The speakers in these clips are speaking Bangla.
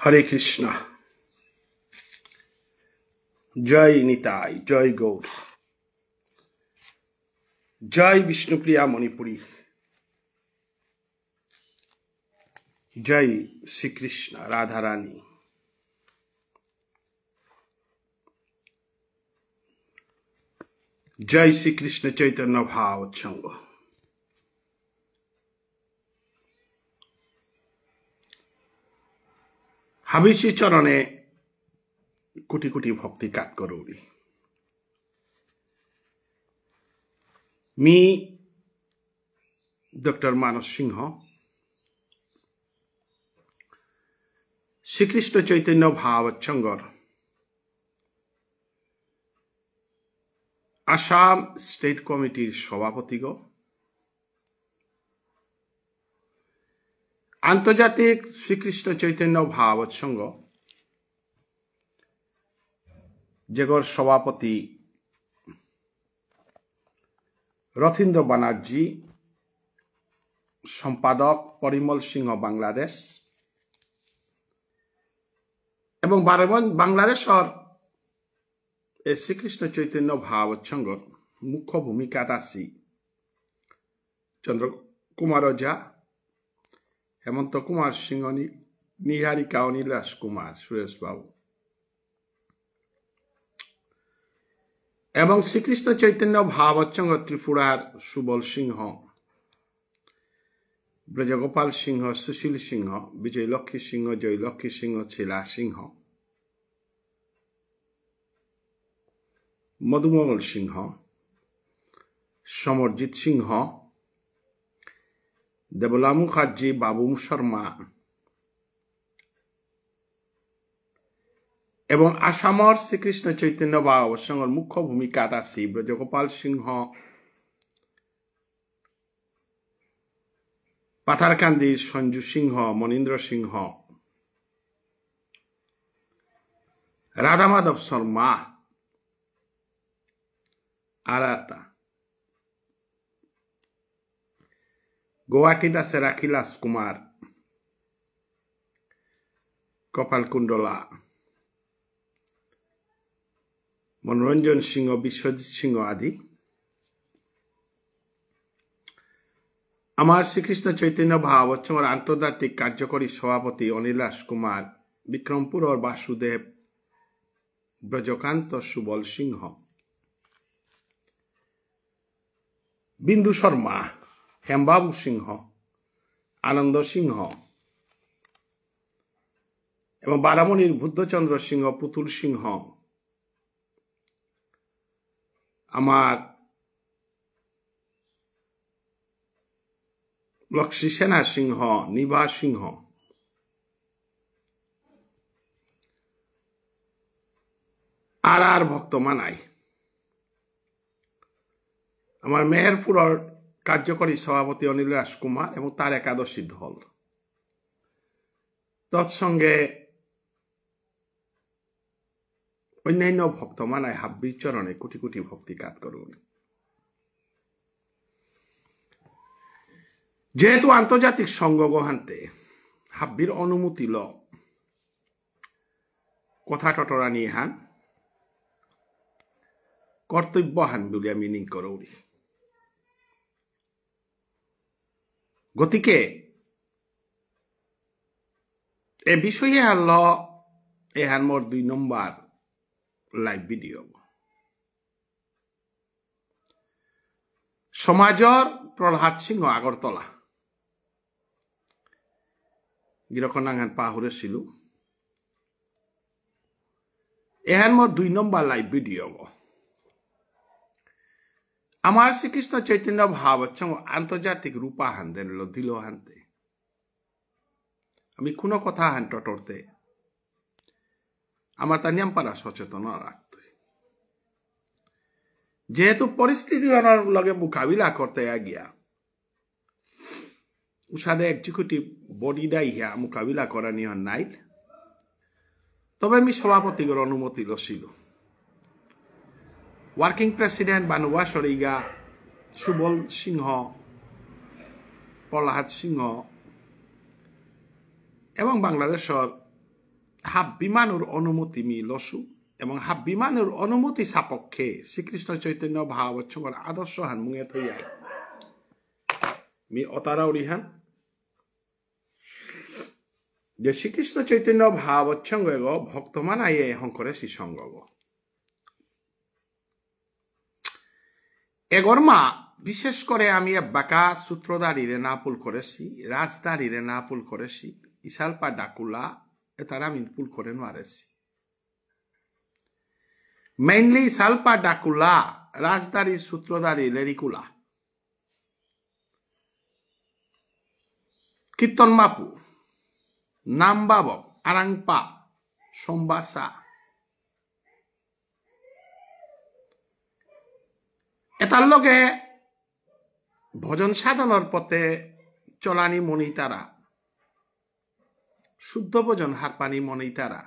হরে কৃষ্ণ। জয় নিতাই, জয় গৌর, জয় বিষ্ণুপ্রিয়া মণিপুরী, জয় শ্রীকৃষ্ণ রাধারানী। জয় শ্রীকৃষ্ণ চৈতন্য ভাবসঙ্গ। হাবিষি চরণে কোটি কোটি ভক্তি কাত করৌরি। মি ডক্টর মানস সিংহ, শ্রীকৃষ্ণ চৈতন্য ভাবসঙ্গর আসাম স্টেট কমিটির সভাপতিগ, আন্তর্জাতিক শ্রীকৃষ্ণ চৈতন্য ভাবসঙ্গ যেগর সভাপতি রথীন্দ্র বানার্জি, সম্পাদক পরিমল সিংহ বাংলাদেশ এবং বাংলাদেশের এই শ্রীকৃষ্ণ চৈতন্য ভাবসঙ্গর মুখ্য ভূমিকাত আছি চন্দ্র কুমার ওঝা, হেমন্ত কুমার সিংহ, নিহারিকা অনিলাস কুমার, সুরেশ বাবু এবং শ্রীকৃষ্ণ চৈতন্য ভাবসঙ্গ ত্রিপুরার সুবল সিংহ, ব্রজগোপাল সিংহ, সুশীল সিংহ, বিজয়লক্ষ্মী সিংহ, জয়লক্ষ্মী সিংহ, ছিলা সিংহ, মধুমঙ্গল সিংহ, সমরজিৎ সিংহ, দেবলা মুখার্জি, বাবু শর্মা এবং আসামর শ্রীকৃষ্ণ চৈতন্য ভাবসঙ্গর মুখ্য ভূমিকাত আছি ব্রজগোপাল সিংহ, পাথারকান্দির সঞ্জু সিংহ, মনীন্দ্র সিংহ, রাধা মাধব শর্মা, আরাতা গুয়াহাটি দাসে রাখিলাস কুমার, কপাল কুণ্ডলা, মনোরঞ্জন সিংহ, বিশ্বজিৎ সিংহ আদি আমার শ্রীকৃষ্ণ চৈতন্য ভাবসঙ্গর আন্তর্জাতিক কার্যকরী সভাপতি অনিলাস কুমার, বিক্রমপুর বাসুদেব, ব্রজকান্ত, সুবল সিংহ, বিন্দু শর্মা, হেমবাবু সিংহ, আনন্দ সিংহ এবং বারামণির বুদ্ধচন্দ্র সিংহ, পুতুল সিংহ, আমার লক্ষ্মী সেনা সিংহ, নিভা সিংহ, আর ভক্ত মানাই, আমার মেহেরপুরের কার্যকরী সভাপতি অনিলাস কুমার এবং তার একাদশী দল, তৎসঙ্গে অন্যান্য ভক্ত মানায় হাব্বির চরণে কোটি কোটি ভক্তি কাত করুন। যেহেতু আন্তর্জাতিক সংঘ গহান্তে হাব্বির অনুমতি ল কথা টটরা নিয়ে হান কর্তব্য হান বলিয়া মিনিং করৌরি। গতিকে এ বিষয়ে হারল এহান মোর 2 নম্বর লাইভ ভিডিও। সমাজর প্রহ্লাদ সিংহ আগরতলা গিরকন আঙান পাহুরে ছিল এহান মোর 2 নম্বর লাইভ ভিডিও। আমার শ্রীকৃষ্ণ চৈতন্য ভাবসঙ্গ আন্তর্জাতিক রূপা হান দেন দিল হানতে আমি কোনো কথা হান টটরতে আমার তা নিয়মপাড়া সচেতন রাখতে, যেহেতু পরিস্থিতি লগে মোকাবিলা করতে গিয়া উসাদে এক্সিকিউটিভ বডি দাই হিয়া মোকাবিলা করা নিয়ে নাই, তবে আমি সভাপতিগর অনুমতি লছিল। ওয়ার্কিং প্রেসিডেন্ট বানুয়া সরিগা সুবল সিংহ, প্রহ্লাদ সিংহ এবং বাংলাদেশের হাব্বি মানুর অনুমতি মি লসু এবং হাব্বি মানুর অনুমতি সাপক্ষে শ্রীকৃষ্ণ চৈতন্য ভাগবৎসঙ্গর আদর্শ হান মুঙে থইয়াই মি অতারাউরি হান যে শ্রীকৃষ্ণ চৈতন্য ভাগবৎসঙ্গ ভক্তমান আইয়ে হংকরে শ্রীসঙ্গ এগরমা বিশেষ করে আমি বাঁকা সূত্রধারীরে না পুল করেছি রাজদারীরে না পুল করেছি ইশালপা ডাকুলা তারা আমি পুল করে নোয়ারেছি মেইনলি ইশালপা ডাকুলা রাজদারি সূত্রধারী লেরিকুলা কীর্তন মাপু নামবাবক আরাংপা সম্বাসা এটার লগে ভজন সাধনের পথে চলানি মনি তারা শুদ্ধ ভজন হারপানি মনি তারা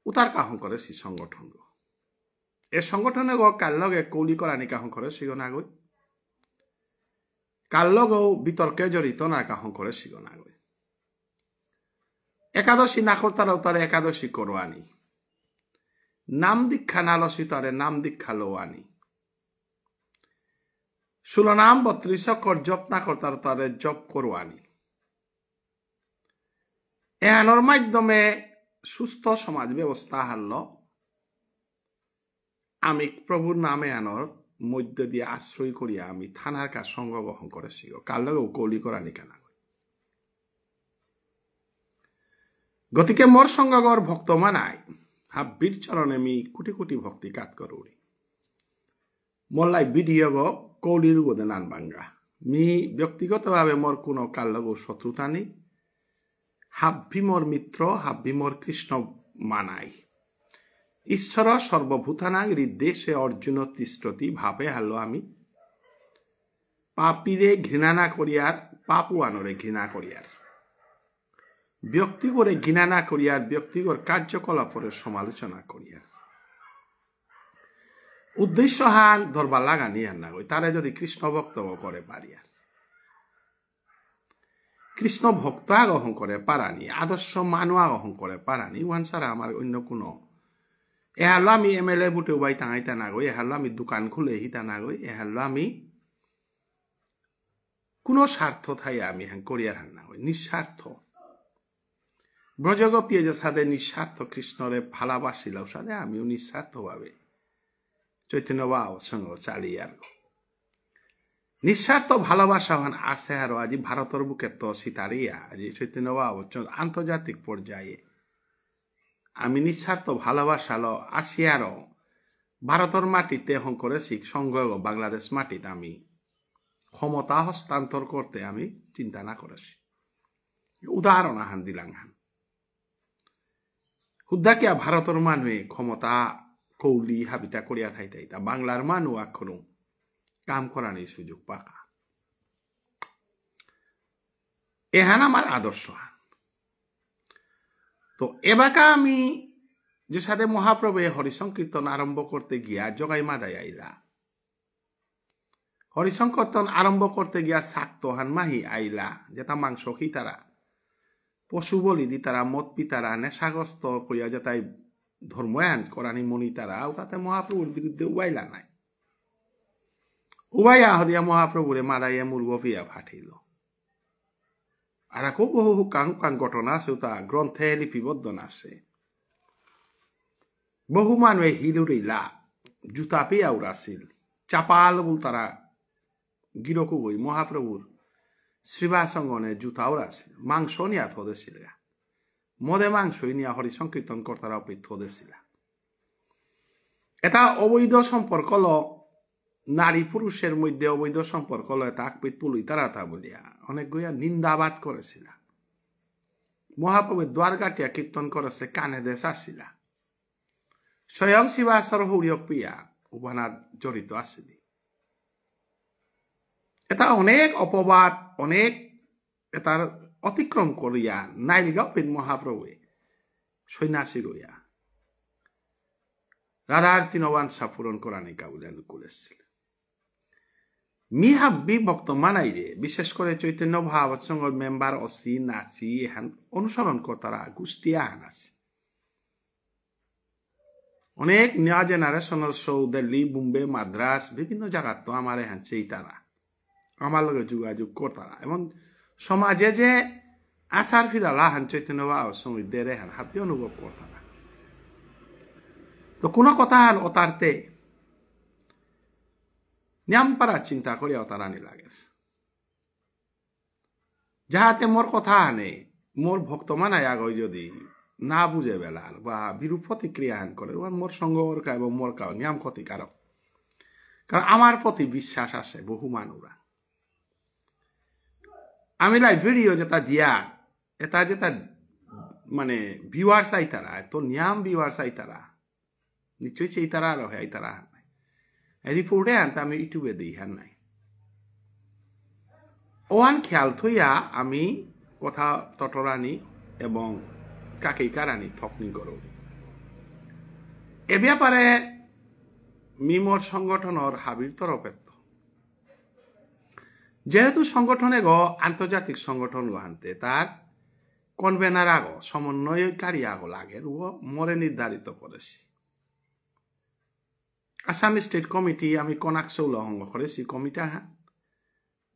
উতার কাহন করে সেই সংগঠন এ সংগঠনে কার লগে কৌলি করানি কাহন করে সিগন আগই কার লগেও বিতর্কে জড়িত না কাহন করে সিগন আগই একাদশী না করতারা উতারে একাদশী করোয়ানি নাম দীক্ষা না লসি তারে নাম দীক্ষা লোয়ানি 16 নাম 32 অক্ষর জপ না করতার তারে জপ করোয়ানি এহানোর মাধ্যমে সুস্থ সমাজ ব্যবস্থা হারল আমি প্রভুর নামে আনোর মধ্য দিয়ে আশ্রয় করিয়া আমি থানার কাজ সঙ্গ গ্রহণ করেছি কার লগেও কৌলি করানি কেন গতিকে মোর সঙ্গগর ভক্ত মানাই হাব্বির চরণে মি কোটি কোটি ভক্তি কাত করুড়ি মোল্লাই ভিডিও গো কৌলির বোধে নান বাঙ্গা মি ব্যক্তিগতভাবে মোর কোনো কার লগেও শত্রুতা নেই হাব্বি মোর মিত্র হাব্বি মোর কৃষ্ণ মানাই ঈশ্বর সর্বভূতানাং হৃদেশে অর্জুন তিষ্ঠতি ভাবে হালো আমি পাপিরে ঘৃণা না করিয়ার পাপুয়ানরে ঘৃণা করিয়ার ব্যক্তিগরে ঘৃণা না করিয়ার ব্যক্তিগর কার্যকলাপের সমালোচনা করিয়ার উদ্দেশ্য হান ধরবা লাগানি আর না তারা যদি কৃষ্ণ বক্তব্য করে পারিয়ার কৃষ্ণ ভক্ত গ্রহণ করে পারানি আদর্শ মানুয়া গ্রহণ করে পারানি ওয়ান ছাড়া আমার অন্য কোনো এহালো আমি MLA বুটে উবাই টাঙাইতা না গই এহালো আমি দোকান খুলে হিতা না গই এহালো আমি কোনো স্বার্থ থাই আমি হ্যাঁ করিয়ার হান না গই নিঃস্বার্থ ব্রজগোপীয় যে সাদে নিঃস্বার্থ কৃষ্ণরে ভালোবাসিল সাদে আমিও নিঃস্বার্থ ভাবে চৈতন্য বাবা সঙ্গ চালিয়ে আর নিঃস্বার্থ ভালোবাসা হান আছে আর আজি ভারতের বুকে তো সিতারিয়া আজি চৈতন্য বাবা আন্তর্জাতিক পর্যায়ে আমি নিঃস্বার্থ ভালোবাসালো আসিয়ারও ভারতের মাটিতে হং করেছি সংঘ বাংলাদেশ মাটিতে আমি ক্ষমতা হস্তান্তর করতে আমি চিন্তা না করেছি উদাহরণ হান দিলাম হান হুদ্দাকিয়া ভারতের মানুষে ক্ষমতা কৌলি হাবিতা করিয়া থাইতা বাংলার মানুষ এখনো কাম করানোর সুযোগ পাকা এহান আমার আদর্শ হান তো এবাকা আমি যে সাথে মহাপ্রভু হরিসংকীর্তন আরম্ভ করতে গিয়া জগাই মাদাই আইলা হরিসংকীর্তন আরম্ভ করতে গিয়া সাক্ত হান মাহি আইলা যেটা মাংস খি তারা পশু বলি দি তারা মদ পিতারা নেশাগ্রস্ত করিয়া যেটাই ধর্মায়ন করানি মনি তারা তাতে মহাপ্রভুর বিরুদ্ধে উবাইলা নাই উবাইয়া হদিয়া মহাপ্রভুরে মাদাইয়া মুরগ পিয়া ফাটিল আর বহু হুকাং হুকাং ঘটনা আছে তা গ্রন্থে লিপিবদ্ধ আছে বহু মানুষে হিলুরিলা জুতা পেয়া উড়াছিল চাপাল বল তারা গিরকু বই মহাপ্রভুর শ্রীবাসঙ্গনে জুতা উড়াছিল মাংস নিয়া থদেছিল মদে মাংস নিয়া হরি সংকীর্তন কর্তারা অপেক্ষা থদেছিল এটা অবৈধ সম্পর্ক নারী পুরুষের মধ্যে অবৈধ সম্পর্ক এটা আকপিত পুলুই তারা তা বলিয়া অনেক গইয়া নিন্দাবাদ করেছিল মহাপ্রভুর দ্বারকাটিয়া কীর্তন করেছে কানে দেশ আসিলা স্বয়ং শিবাসর হরিয়ক পিয়া উপানা জড়িত আসিলি এটা অনেক অপবাদ অনেক এটার অতিক্রম করিয়া নাইলিগাপিত মহাপ্রভুয়ে সন্ন্যাসী রইয়া রাধার তিনবাঞ্ছা পূরণ করা নিকা বলে করেছিল মি হাব্বি ভক্ত মানাই রে বিশেষ করে চৈতন্য ভাগবত মেম্বার অসি নাচি এহান অনুসরণ করতারা গোষ্ঠী আহান আছে অনেক নিয়া জেনারেশনের শো দিল্লি বোম্বে মাদ্রাস বিভিন্ন জায়গার তো আমার এহান চেই তারা আমার লগে যোগাযোগ করতারা এবং সমাজে যে আচার ফিরালা হান চৈতন্য ভাগবত সঙ্গীদের এহান হাব্বি অনুভব করতারা তো কোনো কথা হান অতারতে নিয়ামপারা চিন্তা করি অতারানি লাগে যাহাতে মোর কথা আনে মোর ভক্ত মানায় আগে যদি না বুঝে বেলার বা বিরূপ প্রতিক্রিয়া আন করে মোর সঙ্গ এবং মোর কাউ নিয়াম ক্ষতিকারক কারণ আমার প্রতি বিশ্বাস আছে বহু মানুরা আমি লাই ভিডিও যেটা দিয়া এটা যেটা মানে ভিউয়ার্স আইতারা তো নিয়াম ভিউয়ার্স আইতারা নিশ্চয়ই সেই তারা আর হয় তারা রিপোর্টে আনতে আমি ইউটিউবে দিই হ্যাঁ নাই ওয়ান খেয়াল থইয়া আমি কথা তটরানি এবং কাকেই কারানি থকনি করো এ ব্যাপারে মিমর সংগঠনের হাবির তরফে যেহেতু সংগঠনে আন্তর্জাতিক সংগঠন আনতে তার কনভেনার আগ সমন্বয়কারী আগ লাগে ও মরে নির্ধারিত করেছি আসাম স্টেট কমিটি আমি কনাকসৌ লহঙ্গ করেছি কমিটা হ্যাঁ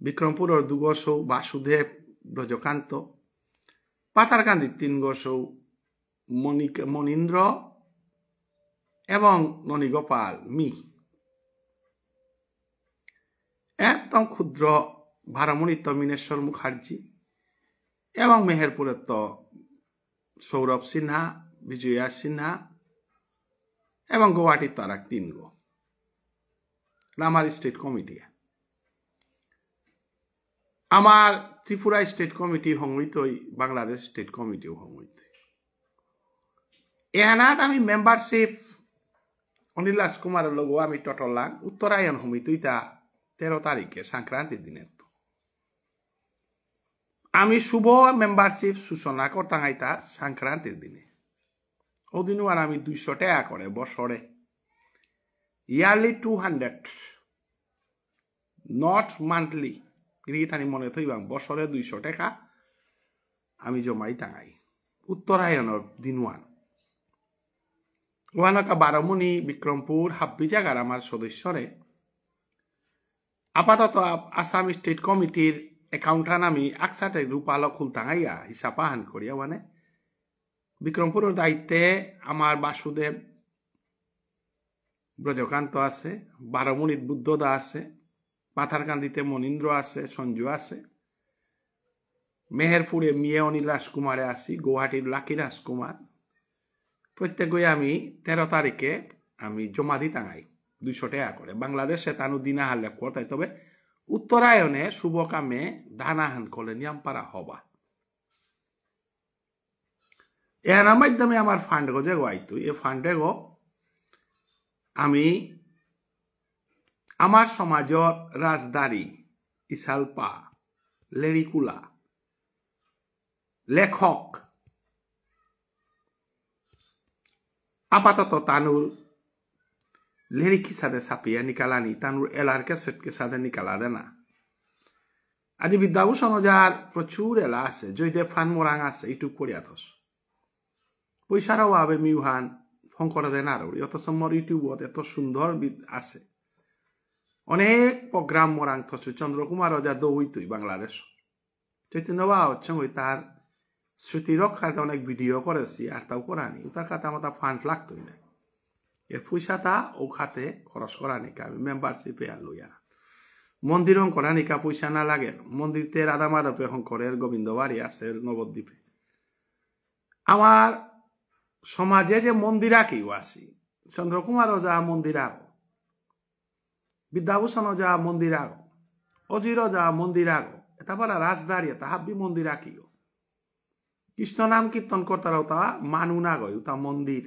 বিক্রমপুরের 2 গসৌ বাসুদেব ব্রজকান্ত পাতারকান্দির 3 গসৌ মনীন্দ্র এবং ননীগোপাল মি একদম ক্ষুদ্র ভারামণিত্ব মিনেশ্বর মুখার্জি এবং মেহেরপুরের তো সৌরভ সিনহা বিজয়া সিনহা এবং গুয়াহাটির তো আর 3 গো আমার স্টেট কমিটি আমার ত্রিপুরা স্টেট কমিটি হংইতই বাংলাদেশ স্টেট কমিটিও হংইত এহানাত আমি মেম্বারশিপ অনিল রাজকুমারের লোক আমি টটলাম উত্তরায়ণ হমিতই তা 13 তারিখে সংক্রান্তির দিনের তো আমি শুভ মেম্বারশিপ সূচনা করতাম আইতা সংক্রান্তির দিনে ওদিনও আর আমি 200 টাকা করে বছরে ইয়ারলি 200 নট মান্থলি গিরিথানি মনে থইবাং বছরে 200 টাকা আমি জমাই টাঙাই উত্তরায়ণের দিনওয়ান ওয়ানকা বারমণি বিক্রমপুর হাব্বি জায়গার আমার সদস্যরে আপাতত আসাম স্টেট কমিটির একাউন্টান আমি আকসাতে রূপাল খুলতাঙাইয়া হিসাপাহান করিয়া মানে বিক্রমপুরের দায়িত্বে আমার বাসুদেব ব্রজকান্ত আছে বারমণিত বুদ্ধদা আছে পাথারকান্দিতে মনীন্দ্র আছে সঞ্জু আছে মেহেরপুরে মিয়ে অনিল রাজকুমারে আছি গুয়াহাটির লাকি রাজকুমার প্রত্যেকই আমি 13 তারিখে আমি জমা দি টাঙাই 200 টাকা করে বাংলাদেশে তানু দিনা হালে করতাই তবে উত্তরায়ণে শুভ কামে ধানাহান করলে নিয়ামপাড়া হবা এর মাধ্যমে আমার ফান্ড গো যে গাইতো এই ফান্ডে গো আমি আমার সমাজের রাজদারি ইসালপা লেরিকুলা লেখক আপাতত তানুর লিরিক হিসাবে ছাপিয়ে নিকালানি তানুর এলার ক্যাসেট কে সাথে নিকালা দেনা আজি বিদ্যাভূষণ যার প্রচুর এলা আছে জয়দেব ফান মোরাং আছে ইউটিউব করিয়া থস পয়সার অভাবে মিউহান ফোন করে দেন আর অথচ মোর ইউটিউবত এত সুন্দর আছে অনেক প্রোগ্রাম মোরাং থস চন্দ্রকুমার যা দৌইতুই বাংলাদেশ চৈতন্য বা হচ্ছে ওই তার স্মৃতি রক্ষার্থে অনেক ভিডিও করেছি আর তাও করানি তার কাছে আমার ফান্ড লাগতোই না এ পয়সাটা ও খাতে খরচ করা নিকা আমি মেম্বারশিপে আর লইয়া মন্দির করা নিকা পয়সা না লাগে মন্দিরতে রাধা মাধব এখন করে গোবিন্দ বাড়ি আছে নবদ্বীপে আমার সমাজে যে মন্দির আঁকিও আছি চন্দ্রকুমারও যা মন্দির আগ বিদ্যাভূষণও যা মন্দির আগ অজিরও যা মন্দির আগ এটা বলা রাজদারি এটা হাব্বি মন্দির আঁকিও কৃষ্ণ নাম কীর্তন করতারাও তা মানু না গয় তা মন্দির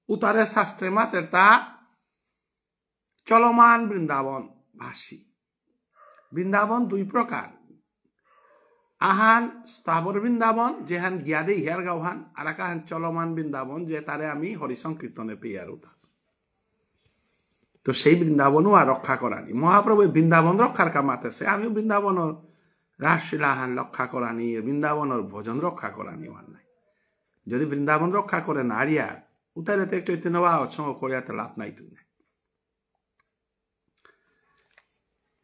উতারে শাস্ত্রে মাতের তা চলমান বৃন্দাবন ভাসী বৃন্দাবন 2 প্রকার আহান স্থাবর বৃন্দাবন যেহান গিয়াদে ইহার গাওহান আর আহান চলমান বৃন্দাবন যে তারে আমি হরিসংকীর্তনে পেয়ার উঠা তো সেই বৃন্দাবনও আর রক্ষা করানি মহাপ্রভু বৃন্দাবন রক্ষার কামাতেছে আমি বৃন্দাবনের রাসলীলাহান রক্ষা করানি বৃন্দাবনের ভজন রক্ষা করানি আমার নাই যদি বৃন্দাবন রক্ষা করে নারিয়া উতারে চৈতন্য বা সঙ্গ করিয়াতে লাভ নাই তুই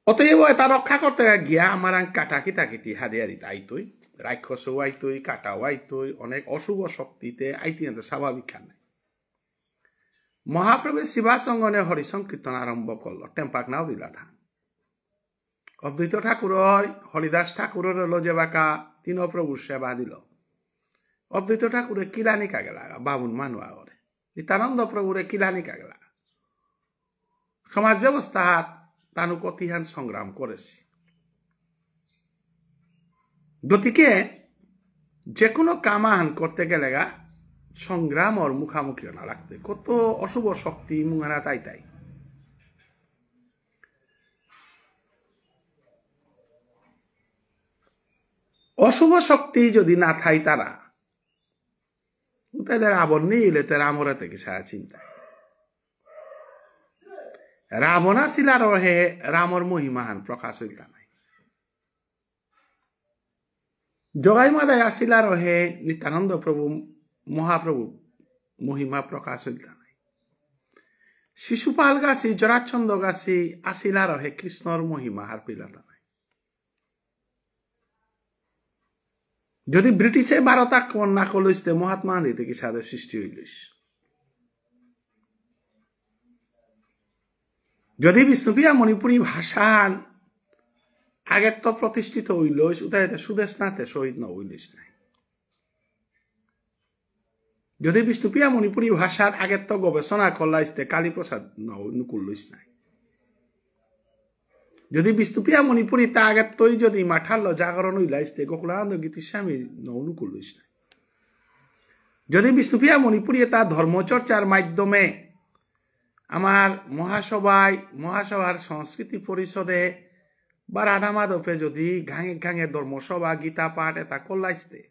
অতএব এটা রক্ষা করতে গিয়া আমার কাটা কিতাকিতি হাদিয়ারিতে আইতই রাক্ষসও আইতই কাটাও আইতই অনেক অশুভ শক্তিতে আইতি স্বাভাবিক খান নাই মহাপ্রভু শিবাসঙ্গনে হরিসংকীর্তন আরম্ভ করল টেম্পাক নাও দিলা থান অদ্বৈত ঠাকুর হরিদাস ঠাকুরের লজে বাঁকা তিন প্রভুর সেবা দিল অদ্বৈত ঠাকুরে কিলানি কাগে লাগা বাবুন মানুয়া করে নিত্যানন্দ প্রভুরে কিলানি কাগে লাগা সমাজ ব্যবস্থা তানু কতিহান সংগ্রাম করেছি গতিকে যে কোনো কামাহান করতে গেলে সংগ্রাম ওর মুখামুখি না লাগতে কত অশুভ শক্তি মুহানা তাই তাই অশুভ শক্তি যদি না থাই তারা তাদের রাবণ নিলে তো রামরা থেকে সারা চিন্তা রাবণ আসিল আর হে রামর মহিমাহান প্রকাশ হইতা নাই জগাই মাদায় আসিল আর হে নিত্যানন্দ প্রভু মহাপ্রভু মহিমা প্রকাশ হইতা নাই শিশুপাল গাছি জরাচ্ছন্দ গাছি আসিল আর হে কৃষ্ণর মহিমা হার পিলাতা নাই যদি ব্রিটিশে ভারত আক্রমণ না করলিস মহাত্মা গান্ধী থেকে সাদের সৃষ্টি হইলিস যদি বিষ্ণুপ্রিয়া মণিপুরী ভাষান আগের তো প্রতিষ্ঠিত হইলিস উদাহরণ সুদেশ নাথে শহীদ ন হইলিস নাই যদি বিষ্ণুপ্রিয়া মণিপুরী ভাষার আগের তো গবেষণা করলাইতে কালীপ্রসাদ নকুল্লিস নাই যদি বিষ্ণুপ্রিয়া মণিপুরী তা আগের তৈ যদি মাঠাল জাগরণ হইলাইতে গোকুলানন্দ গীতিস্বামী নকুল্লিস নাই যদি বিষ্ণুপ্রিয়া মণিপুরী তা ধর্মচর্চার মাধ্যমে আমার মহাসভার সংস্কৃতি পরিষদে বা রাধা মাধবে যদি ঘাঙে ঘাঙে ধর্মসভা গীতা পাঠ এটা করলাইতে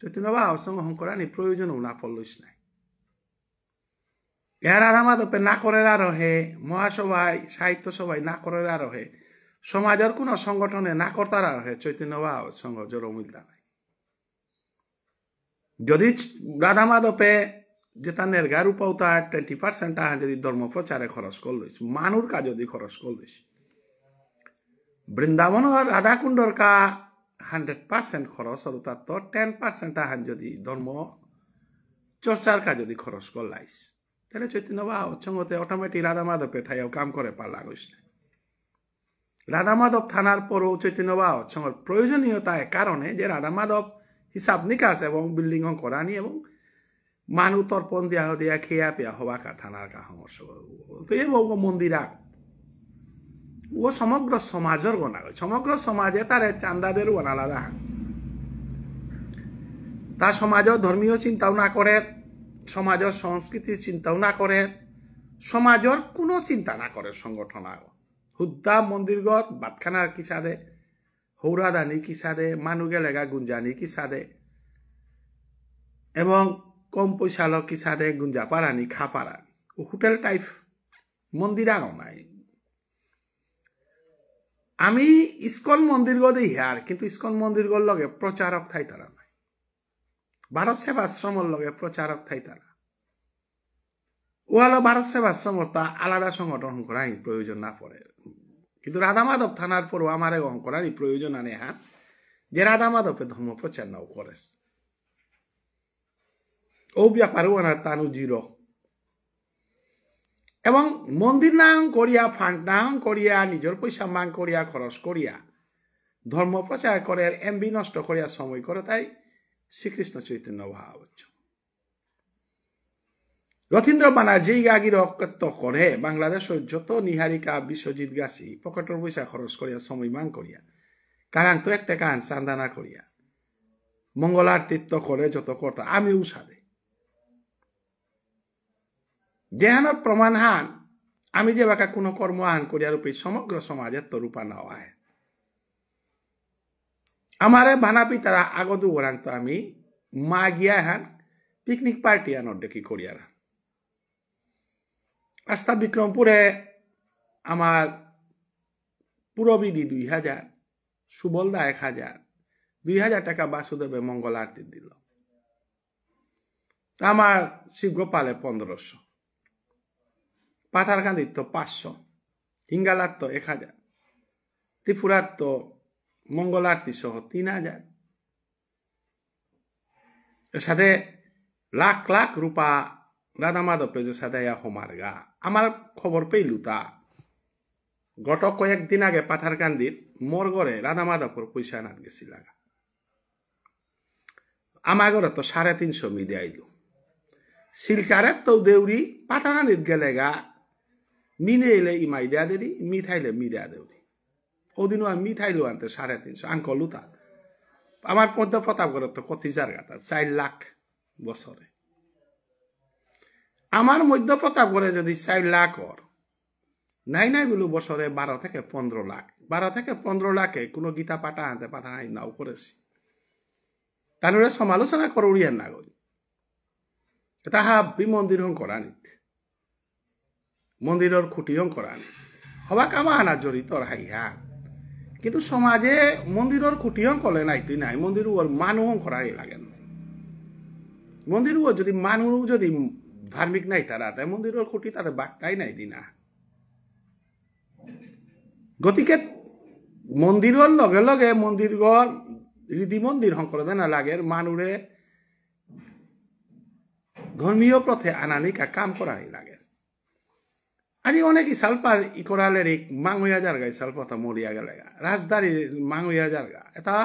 চৈতন্য বা অসংগ্রহণ করানি প্রয়োজন না পড়লিস নাই এ রাধা মাধবে না করে আর হে মহাসভায় সাহিত্য সভায় না করে আর হে সমাজের কোন সংগঠনে না করতার আর হে চৈতন্য বা সঙ্গ জোর মিলতা নাই যদি রাধা মাধবে যেটা নেরগার উপাউতা 20% টাকা যদি ধর্ম প্রচারে খরচ করলিস মানুর কা যদি খরচ করলিস বৃন্দাবন রাধাকুণ্ডর কা 100% খরচ হল তার তো 10% টাকা যদি ধর্ম চর্চার কা যদি খরচ করলাইস তাহলে চৈতন্য বা সঙ্গতে অটোমেটিক রাধা মাধবে থাইও কাম করে পারলা গইস না রাধা মাধব থানার পরও চৈতন্য বা সঙ্গের প্রয়োজনীয়তার কারণে যে রাধা মাধব হিসাব নিকাশ এবং বিল্ডিং করানি এবং মানু তর্পণ দিয়া খেয়া পেয়া হওয়া কা থানার কা সমস্যা তো এই মন্দির ও সমগ্র সমাজের গণা সমগ্র সমাজে তার চান্দাদের আলাদা তা সমাজের ধর্মীয় চিন্তাও না করে সমাজের সংস্কৃতির চিন্তাও না করে সমাজের কোনো চিন্তা না করে সংগঠন হুদ্দা মন্দিরগত বাতখানার কি সাদে হৌরাদানি কি সাদে মানু গেলেগা গুঞ্জানি কি সাদে এবং কম পয়সা কি সাদে গুঞ্জা পারানি খা পারানি হোটেল টাইপ মন্দির নাই আমি ইস্কন মন্দির গদে হিয়ার কিন্তু ইস্কন মন্দির গর লগে প্রচারক থাই তারা নাই ভারত সেবাশ্রমর লগে প্রচারক থাই তারা ও হলো ভারত সেবাশ্রম তা আলাদা সংগঠন করাই প্রয়োজন না পড়ে কিন্তু রাধা মাধব থানার পরও আমার গ্রহণ করারই প্রয়োজন আনে হ্যাঁ যে রাধা মাধবে ধর্ম প্রচার নাও করে ও ব্যাপারে ওনার তানু জিরো এবং মন্দির না করিয়া ফান্ড না করিয়া নিজের পয়সা মান করিয়া খরচ করিয়া ধর্ম প্রচার করে এমবি নষ্ট করিয়া সময় করে তাই শ্রীকৃষ্ণ চৈতন্য ভাব রথীন্দ্র বানার্জি গাগির অকত্য করে বাংলাদেশের যত নিহারিকা বিশ্বজিৎ গাছি পকেটের পয়সা খরচ করিয়া সময় মান করিয়া কারণ তো একটা কান চান্দানা করিয়া মঙ্গলার্তিত্ব করে যত কর্তা আমি উসাদে যেহান প্রমাণ হান আমি যে বাকা কোনো কর্ম আহান করিয়া রূপে সমগ্র সমাজের তো রূপা নেওয়া হয় আমারে ভানাপি তারা আগত ওরাং তো আমি মা গিয়া হান পিকনিক পার্টি আনর দেখি করিয়ার আস্থা বিক্রমপুরে আমার পুরবিধি 2000, সুবলদা 1000, 2000 টাকা বাসুদেবে মঙ্গল আরতি দিল। আমার শিবগোপালে 1500, পাথারকান্দির তো 500, হিঙ্গালার তো 1000, ত্রিপুরার তো মঙ্গল আরতি সহ 3000, এর সাথে লাখ লাখ রূপা রাধা মাধব যে সাথে হোমারগা। আমার খবর পেইলু তা গত কয়েকদিন আগে পাথারকান্দির মোর ঘরে রাধা মাধবপুর পয়সা নাত গেছিল। আমার ঘরে তো 350 মিদে আইলু। শিলচারের তো দেউরি পাথারকান্দিত গেলে গা মিনে এলে ইমাই দেয়া দেরি, মিঠাইলে মিরা দেউরি। ওদিনও আমি মিঠাইলু আনতে 350 আঙ্কলু তা। আমার মধ্য প্রতাপগড় তো কত জায়গা 4 লাখ বছরে। আমার মধ্য প্রতাপগড়ে যদি 4 লাখ ওর নাই নাই বলু বছরে 12 থেকে 15 লাখ, 12 থেকে 15 লাখে কোনো গীতা পাঠা আনতে পাঠা নাও করেছি। তাহলে সমালোচনা করিয়েন না গই। তাহা মন্দির হং করানি, মন্দিরের খুঁটি হং করানি হবা কামা আনা জড়িত হাইহা। কিন্তু সমাজে মন্দিরের খুঁটি হং করলে নাই তুই নাই, মন্দির মানুষ হং করাই লাগেন। মন্দির যদি মানুষ যদি ধার্মিক নাই তারা তাই মন্দিরের খুঁটি তাদের বার্তাই নাই দিনা। গতিকে মন্দিরের লগে লগে মন্দির রীতি মন্দির হং করে দেনা লাগে মানুরে ধর্মীয় পথে আনানিকা কাম করাই লাগে। আজি অনেক ইসালপার ইকরালের মাঙুয়া জায়গা ইসালপথা মরিয়া গেলে রাজদারি মাঙুয়া জায়গা এটা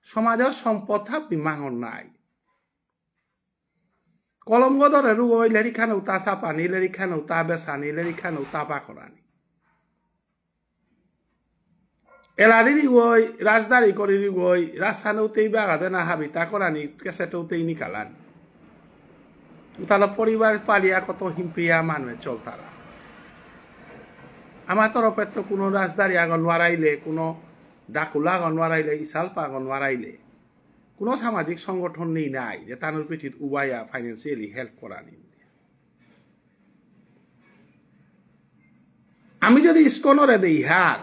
সমাজের সম্পদ থাকবি মাঙর নাই। কলম গদরে রুই লেরি খানো তা চাপানি, লেরি খানো তা বেসানি, লেরি খানো তা পাকরানি। এলাদিনি ওই রাজদারি করি ওই রাজসানৌতেই বাগাতে না হাবি তা করানি কেসেটেউতেই নিকালানি। তাহলে পরিবার পালিয়া কত হিমপিয়া মানুষ চলতারা। আমার তরফের তো কোনো রাজদারি আগন ওয়ারাইলে, কোনো ডাকুলা আগন ওয়ারাইলে, ইসালপা আগন ওয়ারাইলে কোনো সামাজিক সংগঠন নেই নাই যে তানুর পিঠিত উবাইয়া ফাইন্যান্সিয়ালি হেল্প করানি। আমি যদি ইস্কনরে দেই হার,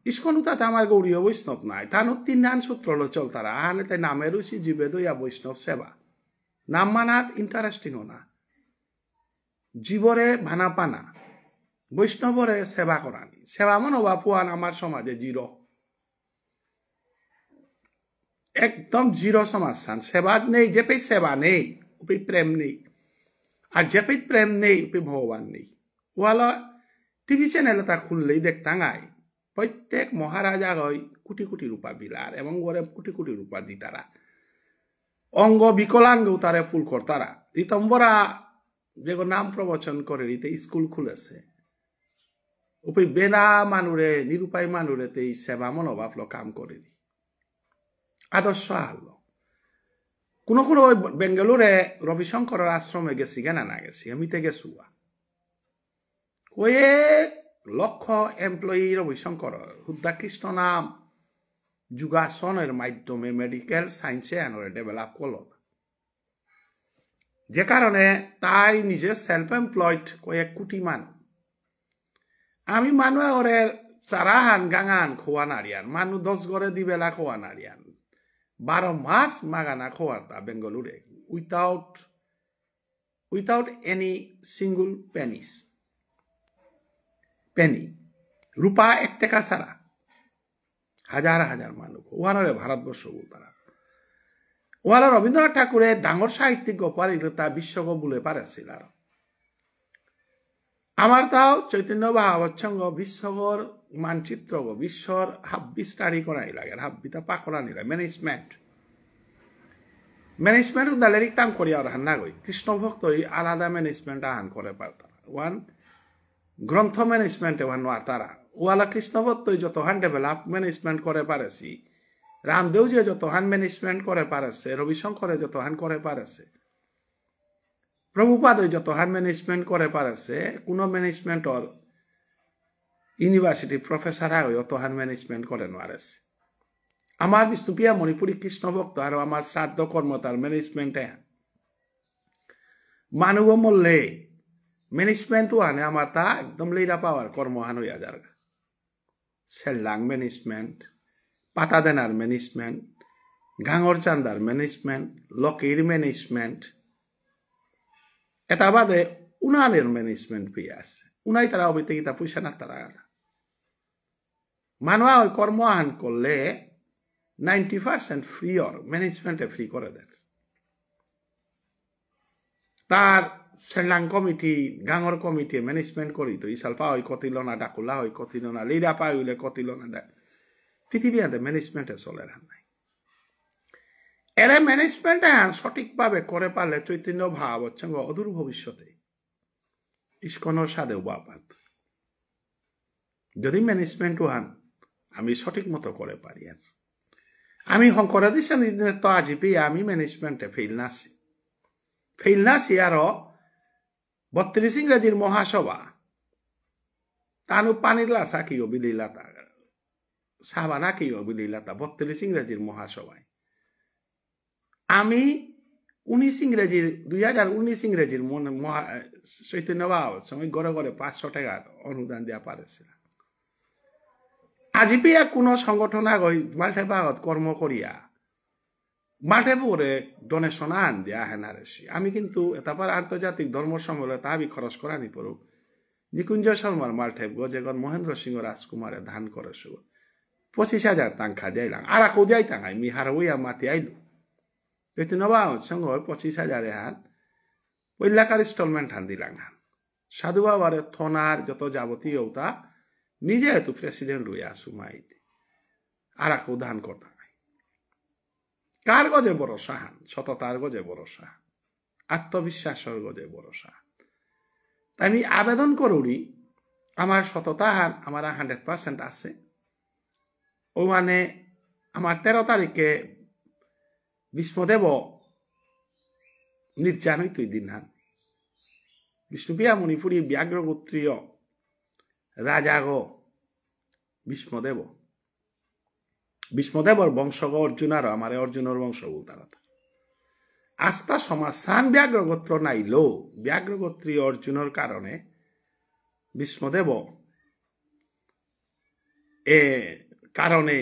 ইস্কনু তাতে আমার গৌরীয় বৈষ্ণব নাই, তানুর 3 ধান সূত্র হলো চলতারা। আহানে তাই নামের রুচি জীবে দইয়া বৈষ্ণব সেবা। নাম মানাত ইন্টারেস্টিংও না, জীবরে ভানা পানা, বৈষ্ণবরে সেবা করানি। সেবা মনোভাব পুয়ান আমার সমাজে জিরো, একদম জিরো সমাজসান। সেবা নেই, যে পেয়ে সেবা নেই উপে প্রেম নেই, আর যে পেয়ে প্রেম নেই উপে ভগবান নেই। ওয়ালা টিভি চ্যানেলে তা খুললেই দেখতাঙাই প্রত্যেক মহারাজা হয় কোটি কোটি রূপা বিলার এবং গড়ে কোটি কোটি রূপা দিতারা। অঙ্গ বিকলাঙ্গ তারে ফুল করতারা। ঋতম্বরা যে নাম প্রবচন করে রীতে স্কুল খুলেছে উপে বেনা মানুরে নিরুপায় মানুরে তেই সেবা মনোভাব কাম করে আদর্শ হারলো। কোনো কোনো বেঙ্গালুরে রবিশঙ্করের আশ্রমে গেছি কেনা না গেছি, আমিতে গেছুয়া কয়েক লক্ষ এমপ্লয়ি রবিশঙ্কর হুদ্দা কৃষ্ণ নাম যোগাসনের মাধ্যমে মেডিকেল সায়েন্সে আনরে ডেভেলপ করল। যে কারণে তাই নিজে সেলফ এমপ্লয়েড কয়েক কোটি মানুষ। আমি মানুষ ওরের চারাহান গাঙান খোয়া নারিয়ান, মানুষ 10 ঘরে দিবেলা খোয়া নারিয়ান, 12 মাস মাগানা খোয়াতা বেঙ্গালুরে উইথাউট এনি সিঙ্গল পেনি রূপা 1 টাকা ছাড়া। হাজার হাজার মানুষ ওয়ারে ভারতবর্ষ তারা। ওয়ালা রবীন্দ্রনাথ ঠাকুরের ডাঙর সাহিত্যিক গপারিল তা বিশ্বক বলে পারেছিল। আর আমার তাও চৈতন্য ভাগবতসঙ্গ বিশ্বর মানচিত্র বিশ্বর হাব্বি স্টাডি করাই লাগে, হাব্বিটা পাকড়ানি লাগে। ম্যানেজমেন্ট উদালের কাম করি আর হান্না গই কৃষ্ণ ভক্ত আলাদা ম্যানেজমেন্ট আহান করে পারতারা। ওয়ান গ্রন্থ ম্যানেজমেন্ট ওয়ান নোয়া তারা ওয়ালা কৃষ্ণ ভক্ত যত হান ডেভেলপ ম্যানেজমেন্ট করে পারেছি, রামদেও যে যত হান ম্যানেজমেন্ট করে পারেছে, রবিশঙ্করে যত হান করে পারেছে, প্রভুপাদ যত হান ম্যানেজমেন্ট করে পারেছে, কোনো ম্যানেজমেন্টর ইউনিভার্সিটি প্রফেসর হয় অত হান ম্যানেজমেন্ট করে নোয়ারেছে। আমার বিষ্ণুপ্রিয়া মণিপুরী কৃষ্ণ ভক্ত আর আমার শ্রাদ্ধ কর্ম তার ম্যানেজমেন্টে মানুষ মরলে ম্যানেজমেন্ট আনে আমার তা একদম লেইরা পাওয়ার কর্মহান হইয়া যার সেল্লাং ম্যানেজমেন্ট পাতা দেনার ম্যানেজমেন্ট গাঙর চান্দার ম্যানেজমেন্ট লকির ম্যানেজমেন্ট এটা বাদে উনানের ম্যানেজমেন্ট ফিয়ে আছে উনাই তারা অবিতে গীতা পয়সা না তারা মানুয়া ওই কর্মহান করলে 90% ফ্রি অর ম্যানেজমেন্টে ফ্রি করে দেয় তার সেল্লাং কমিটি গাঙর কমিটি ম্যানেজমেন্ট করি তো ইসাল পা হয় কতিল না ডাকুলা হয় কতিল না লিডা পা হইলে কতিল না ডাক পৃথিবী আদে ম্যানেজমেন্টে চলে নাই এরা ম্যানেজমেন্টে সঠিকভাবে করে পারলে চৈতন্য ভাব হচ্ছে অদূর ভবিষ্যতে ইস্কনের সাদেও বাপাত যদি ম্যানেজমেন্ট হান আমি সঠিক মতো করে পারি আর আমি হংকরা দিছেন তো আজি পেয়ে আমি ম্যানেজমেন্টে ফেল নাছি আরো 32 ইংরেজির মহাসভা তানু পানির লাসা কিও বিলিলাতা সাবানা কিও বিলিলাতা 32 ইংরেজির মহাসভায় আমি 19 ইংরেজির 2019 ইংরেজির চৈতন্য বাবা সময় গড়ে গড়ে 500 টাকার অনুদান দেওয়া পারেছিল আজি পেয়ে কোনো সংগঠন আগই মাল্টে বাগত কর্ম করিয়া মাল্টে পরে ডোনেশন আন দিয়া হেনারেছি আমি কিন্তু তারপর আন্তর্জাতিক ধর্ম সম্মেলনে তাবি খরচ করা নি পড়ু নিকুঞ্জ শর্মার মাল্টে গজেগর মহেন্দ্র সিংহ রাজকুমারে ধান করেছ 25,000 টাকা দিলাম আর আকো দিয়াই টাঙাই মি হারওইয়া মাতি আইলু কিন্তু নবা সঙ্গ 25,000 হান ওই লাখার ইনস্টলমেন্ট হান দিলাম হান সাধু বাবারে থনার যত যাবতীয় তা নিজে তো প্রেসিডেন্ট হইয়া সুমাইতে আর আকো ধান করতে কার গজে ভরসা হান সততার গজে ভরসা আত্মবিশ্বাসের গজে ভরসা তাই আমি আবেদন করি আমার সততা হান আমার 100% আছে ও মানে আমার 13 তারিখে বিষ্ণুদেব নির্যান হইতই দিন হান বিষ্ণুপ্রিয়া মণিপুরী ব্যাঘ্র গোত্রীয় রাজা গো বিষ্ণুদেবর বংশগ অর্জুনার আমার অর্জুনের বংশ বলতারা আস্থা সমাসান ব্যাঘ্রগোত্র নাইলো ব্যাঘ্রগোত্রী অর্জুনের কারণে বিষ্ণুদেব এ কারণে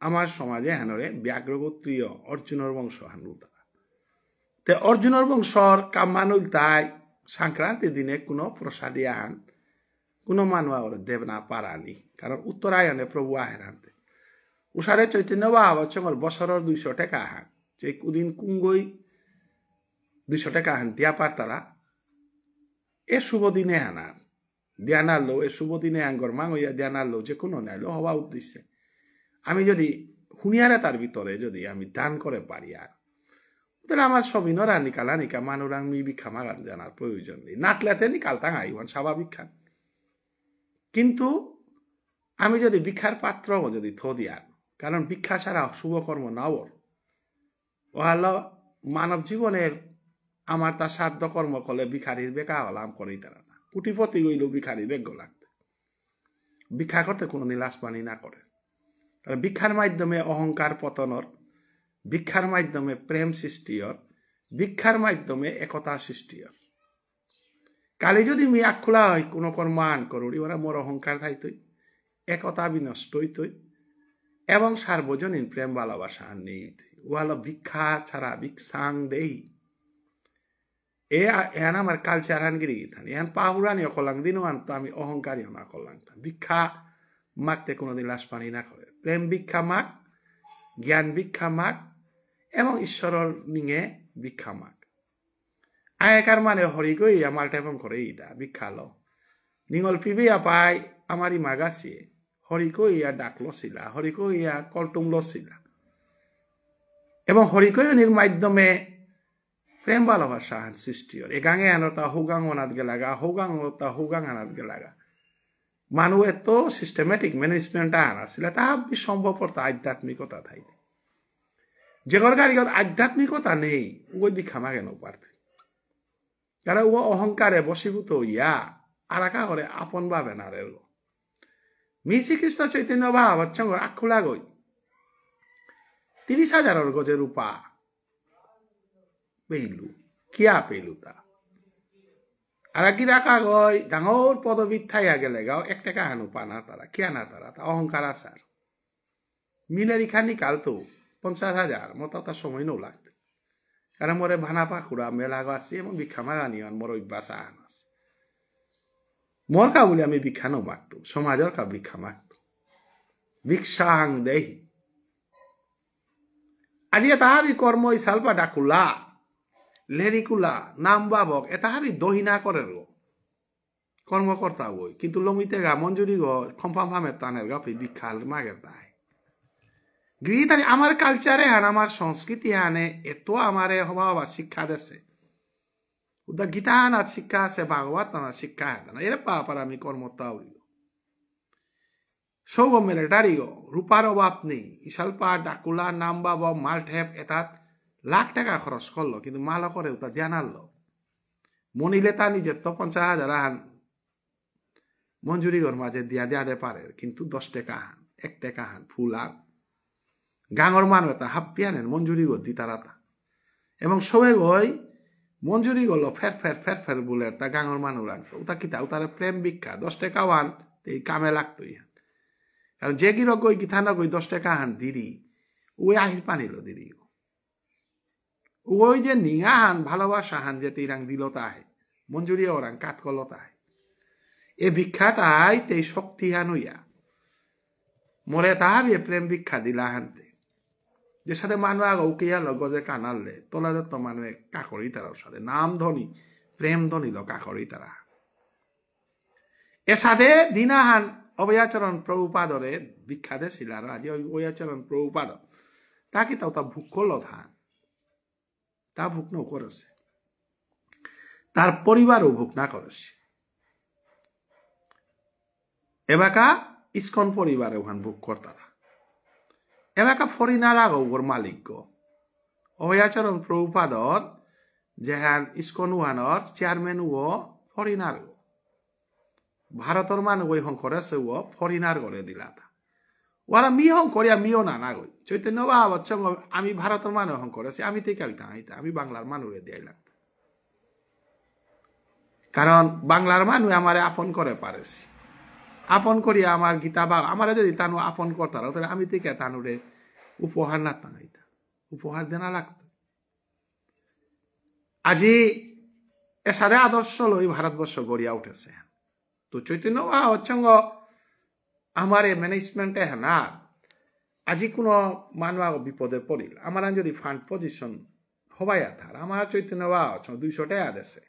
আমার সমাজে হানরে ব্যাঘ্রগোত্রীয় অর্জুনের বংশ হানুতারা তে অর্জুনের বংশর কামানুল তাই সংক্রান্তি দিনে কোনো প্রসাদী আহান কোনো মানুষ দেব না পারানি কারণ উত্তরায়ণে প্রভু আহেন আনতে উষারে চৈতন্য বাবা চঙ্গল বছরের 200 টাকা আহান যে কুদিন কুঙ্গই 200 টাকা আহান দিয়া পার তারা এ শুভ দিনে আনার দিয়ানালো এ শুভ দিনে আঙ্গর মাঙ্গইয়া দিয়ানালো যে কোনো নাইলো হওয়া উদ্দেশ্যে আমি যদি হুনিয়ারে তার ভিতরে যদি আমি দান করে পারি আর তাহলে আমার সবিনরা নিকালা নিকা মানুরাং মি ভিক্ষা মাগান জানার প্রয়োজন নেই নাটলাতে নিকাল টাঙাই স্বাভাবিক খান কিন্তু আমি যদি ভিক্ষার পাত্র যদি থো দিয়ার কারণ ভিক্ষা ছাড়া শুভকর্ম নাওর ওহাল মানব জীবনের আমার তার সাধ্য কর্ম করলে ভিখারির বেকা হলাম করেই তারা কুটিপতি গইলেও ভিখারি বেগ্য লাগতে ভিক্ষা করতে কোনোদিন লাজপানি না করে কারণ ভিক্ষার মাধ্যমে অহংকার পতনর ভিক্ষার মাধ্যমে প্রেম সৃষ্টির ভিক্ষার মাধ্যমে একতা সৃষ্টির কালি যদি মি আখোলা হয় কোনো কর্মান করুড়ি ওরা মোর অহংকার থাইতই একতা বিনষ্ট হইতই এবং সার্বজনীন প্রেম ভালোবাসা নেই ওয়ালো ভিক্ষা ছাড়া ভিক্ষাং দেই এন আমার কালচার হানগিরি থানি এন পাহুরানি অকলাং দিন তো আমি অহংকারী না করলাম ভিক্ষা মাগতে কোনোদিন লাশ পানি না করে প্রেম ভিক্ষা মাগ জ্ঞান ভিক্ষা মাগ এবং ঈশ্বরের নিঙে ভিক্ষা মাগ আয়কার মানে হরি গই আমার টেপম করে ইটা ভিক্ষা লো নিঙল পিবিয়া পাই আমারই মাগাছিয়ে হরি কইয়া ডাক লছিলা হরি কইয়া কলটুম লছিলা এবং হরি কইয়নির মাধ্যমে প্রেম ভালোবাসা সৃষ্টি হয় এ গাঙে আনতা হুগাং অনাত গেলাগা হুগাং ওতা হুগাং আনাত গেলাগা মানুষ এত সিস্টেমেটিক ম্যানেজমেন্ট আনাছিল তা সম্ভব আধ্যাত্মিকতা থাইতে যেগর কারিগর আধ্যাত্মিকতা নেই ওই দীক্ষা মাগে নো পারতে কারণ ও অহংকারে বশীভূত ইয়া আরাকা করে আপন ভাবে না রে মি শ্রীকৃষ্ণ চৈতন্য ভাব হচ্ছঙ্গ আখুলা গই 30,000 গজের রূপা পেইলু কিয়া পেইলু তা আর কি রাখা গয় ডাঙর পদবীত থাইয়া গেলে গাও 1 টাকা হানু পানা তারা কে না তারা তা অহংকার আসার মিলেরি খানি কাল তো 50,000 মতো তার সময় নৌ লাগতো কারণ মোরে ভানা পাকুড়া মেলা গাছি এবং ভিক্ষা মাগানি মোর অভ্যাস আহান আছে মোর কা বলে আমি ভিক্ষা নো মাগতো সমাজের কা ভিক্ষা মাগতো ভিক্ষাং দেহি আজি তাহাবি কর্ম সালপা ডাকুলা লেরিকুলা নাম বাবক এতাহাবি দহিনা করে রো কর্মকর্তা বই কিন্তু লমিতে গা মঞ্জুরি গো খম্পাম ফামের তানের গা ভিক্ষাল মাগের তাই গৃহীতানি আমার কালচারে হান আমার সংস্কৃতি হানে এত আমারে হবা শিক্ষা দেশে উদা গীতা হানা শিক্ষা আছে ভাগবত না শিক্ষা হাতে না এর পাপার আমি কর্মতা উড়িল সৌগ মিলিটারি গো রূপার অভাব নেই ইশালপা ডাকুলা নাম বাবা মাল ঠেপ এটাত লাখ টাকা খরচ করলো কিন্তু মাল করে ওটা ধ্যান আনলো মনিলে তা নিজের তো 50,000 হান মঞ্জুরি ঘর মাঝে দিয়া দে পারে কিন্তু 10 টাকা হান 1 টাকা হান ফুল আর গাঙর মানুষ তা হাপ্পিয়ানেন মঞ্জুরি গো দি তারা এবং সবে গই মঞ্জুরি গলো ফের বলে তা গাঙর মানুষ লাগতো ওটা কিতা ওটার প্রেম ভিক্ষা 10 টাকা হান এই কামে লাগতো ইহান কারণ যে গিরো গই কিথা না গই 10 টাকা হান দিদি ওই আহির পানিলো দিদি ওই যে নিঙা হান ভালোবাসা হান যে তিরাং দিল তাই মঞ্জুরি ওরাং কাত করলো তাই এ ভিক্ষা তাই তেই শক্তি হান হইয়া মরে তাহাবি প্রেম ভিক্ষা দিলা হানতে যে সাথে মানুষ আগ উকিয়া লগজে কানালে তোলা তো মানুষ কাকরি তারার সাথে নাম ধনী প্রেম ধনী ল কাকরি তারা এ সাথে দিনাহান অভয়াচরণ প্রভুপাদরে ভিক্ষা দিয়েছিল আর আজি অভয়াচরণ প্রভুপাদ তা কি তাও তা ভুক করলো তা ভুক ন করেছে তার পরিবারও ভুক না করেছে এবাকা ইস্কন পরিবারে ওখান ভুক করতারা এবাকা ফরিনার আগ ওর মালিক গো অভয়াচরণ প্রভুপাদর যেহান ইস্কন ওয়ানর চেয়ারম্যান ও ফরিনার গো ভারতের মানুষ ওই হং করেছে ও ফরিনার করে দিলা ওরা মি হং করিয়া মিও না গই চৈতন্য বাবা আমি ভারতের মানুষ হং করেছি আমি তো কাবিতা আমি বাংলার মানুষে দিয়াইলাম কারণ বাংলার মানুষ আমারে আপন করে পারেছি আপন করিয়া আমার গীতা বা আমার যদি তানু আপন করতার তাহলে আমি থেকে তানুরে উপহার না টাঙাইতা উপহার দেনা লাগত আজি এ সাড়ে আদর্শ লই ভারতবর্ষ গড়িয়া উঠেছে তো চৈতন্য অচ্ছঙ্গ আমার এই ম্যানেজমেন্টে না আজি কোনো মানুষ বিপদে পড়িল আমার যদি ফান্ড পজিশন হবাইয়া থার আমার চৈতন্য 200 টাকা দেশে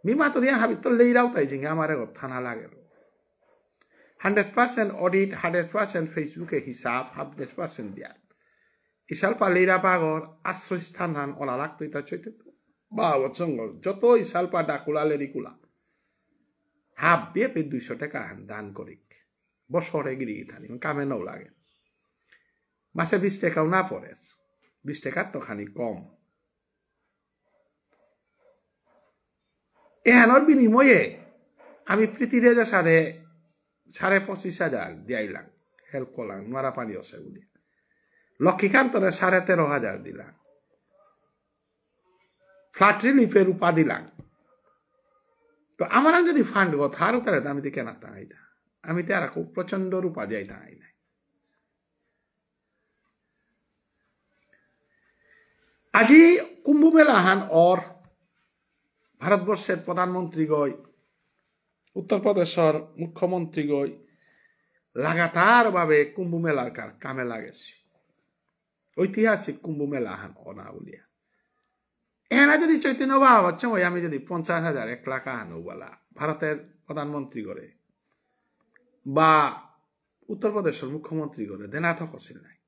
মিমা তো দিয়া হাবি তো লেইরাও তাই জিঙ্গে আমার থানা লাগে 100% অডিট 100% ফেসবুকে হিসাব 100% দিয়া ইশাল পালেইরা পাগর আশ্রয় স্থান হান ওলা লাগতো এটা চৈতন্য অচ্ছঙ্গ যত ইশাল পা ডাকুলা লেরিকুলা হাফ দিয়ে 200 টাকা হান দান করিক বছরে গিরি থানি কামে নাও লাগে মাসে 20 টাকাও না পড়ে 20 টাকার তো খানি কম এহানোর বিনিময়ে আমি প্রীতিরেজের সাথে 25,500 দিয়াইলাম হেল্প করলাম নোয়ারা পানি আছে বলি লক্ষ্মীকান্তরে 13,500 দিলাম ফ্ল্যাট রিলিফের উপা দিলাম তো আমার যদি ফান্ড গো থারও তাহলে আমি তো কেনা তাইতা আমি তো আর খুব প্রচন্ড রূপা যাই তাই নাই আজি কুম্ভ মেলা হান ওর ভারতবর্ষের প্রধানমন্ত্রী গই উত্তরপ্রদেশের মুখ্যমন্ত্রী গই লাগাতার ভাবে কুম্ভ মেলার কামে লাগেছে ঐতিহাসিক কুম্ভ মেলা হান অনা বলিয়া এখানে যদি চৈতন্য বাবা হচ্ছে আমি যদি 50,000 1 লাখ আনো বলা ভারতের প্রধানমন্ত্রী করে বা উত্তরপ্রদেশের মুখ্যমন্ত্রী করে দেনা থকছিল নাই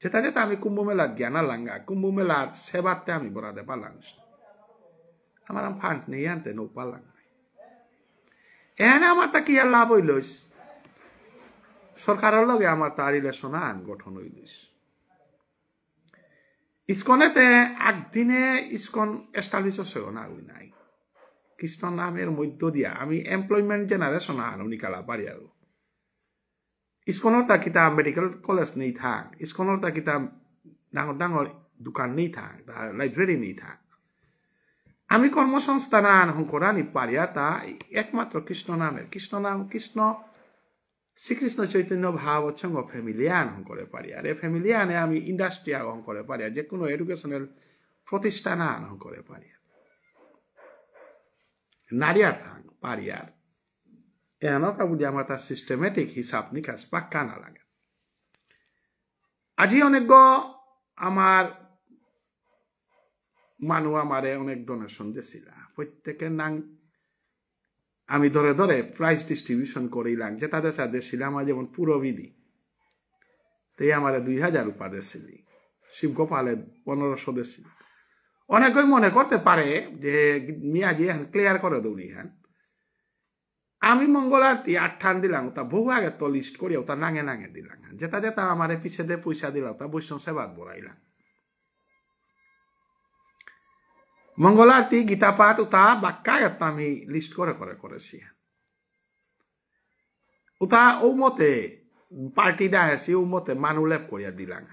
যেটা আমি কুম্ভ মেলার জ্ঞানা লাঙ্গা কুম্ভ মেলার সেবাতে আমি বরাদে পালাম আমার ফান্ড নেই আনতে নৌ পালাম এখানে আমার তা কি আর লাভ হইলস সরকারের লগে আমার তার রিলেশন আন গঠন হইলিস ইস্কনেতে একদিনে ইস্কন এস্টাবলিশ হচ্ছে না ওই নাই কৃষ্ণ নামের মধ্য দিয়া আমি এমপ্লয়মেন্ট জেনারেশন আনো নিকালা পারি আর ইস্কনের তা কিতা মেডিকেল কলেজ নেই থাক ইস্কনের তা কিতা ডাঙর ডাঙর দোকান নেই থাক লাইব্রেরি নেই থাক আমি কর্মসংস্থান হংকরানি পারিয়া তা একমাত্র কৃষ্ণ নামের কৃষ্ণ শ্রীকৃষ্ণ চৈতন্য ভাগবত সঙ্গ ফ্যামিলিয়ান হংকরে পারিয়া এ ফ্যামিলিয়ানে আমি ইন্ডাস্ট্রি হংকরে পারিয়া যে কোনো এডুকেশনাল প্রতিষ্ঠান হংকরে পারিয়া নারিয়ার থাং পারিয়ার এনকা বুঝি আমার তার সিস্টেমেটিক হিসাব নিকাশ পাক্কা না লাগে আজি অনেক আমার মানুষ আমারে অনেক ডোনেশন দিয়েছিল প্রত্যেকের নাম আমি ধরে ধরে প্রাইজ ডিস্ট্রিবিউশন করিলাম যে তাদের সাথে ছিল আমার যেমন পুরবিধি তাই আমার 2000 রূপা দিয়েছিল শিবগোপালে 1500 দিয়েছিল অনেকেই মনে করতে পারে যে মিয়াজি ক্লিয়ার করে দৌড়ি হ্যাঁ আমি মঙ্গল আরতি 8 দিলাম তা বহু আগে তো লিস্ট করি ওটা নাঙে নাঙে দিলাম যেটা যেটা আমার পিছে দিয়ে পয়সা দিলাম তা বৈষ্ণব সেবাত বড়াইলাম মঙ্গল আরতি গীতা পাঠ ওটা বাক্কা একটা আমি লিস্ট করে করে করেছি ওটা ও মতে পার্টি ডাহেছি ও মতে মানু লেপ করিয়া দিলাম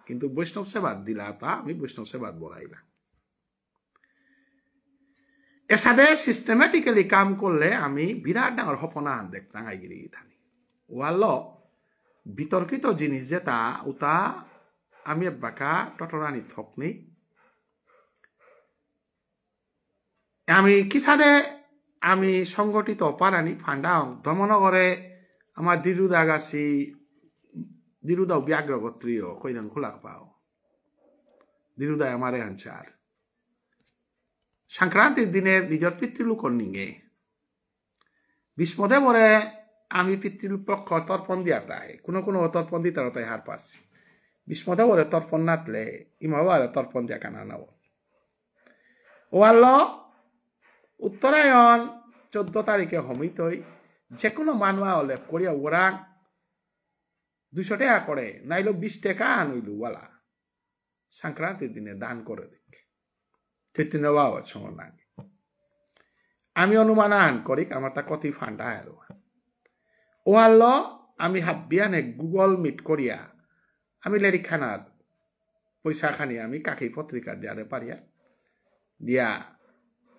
কিন্তু বৈষ্ণব সেবাত দিলা তা আমি বৈষ্ণব সেবাত বড়াইলাম এর সাথে সিস্টেমেটিক্যালি কাম করলে আমি বিরাট ডাঙর হপনা দেখতাম আইগিরি থানি ওয়াল বিতর্কিত জিনিস যেটা ওটা আমি বাঁকা টটরানি থকনি আমি কি সাথে আমি সংগঠিত পারানি ফান্ডাও ধর্মনগরে আমার দিরুদাগাছি দিরুদাও ব্যাঘ্রগোত্রীয় কইরান খোলা পাও দিরুদায় আমারে আনচার সংক্রান্তির দিনে নিজের পিতৃলোকর নিগে বিষ্মদেবরে আমি পিতৃপক্ষ তর্পণ দিয়া তাই কোনো কোনো তর্পণ দিতে তাই হার পাচ্ছি বিষ্মদেবরে তর্পণ নাতলে ইমাবারে তর্পণ দিয়া কানা নাও ওয়াল উত্তরায়ণ 14 তারিখে হমিতই যে কোনো মানুয়া হলে করিয়া ওরা 200 টাকা করে নাইলো 20 টাকা আনইলু ওয়ালা সংক্রান্তির দিনে দান করে দিক চৈতন্য বাবার সময় নাগে আমি অনুমান আন করি আমার তা কতি ফান্ডা আরো ওয়াল আমি হাবিয়ানে গুগল মিট করিয়া আমি লেরি খানার পয়সা খানি আমি কাকি পত্রিকা দিয়ারে পারিয়া দিয়া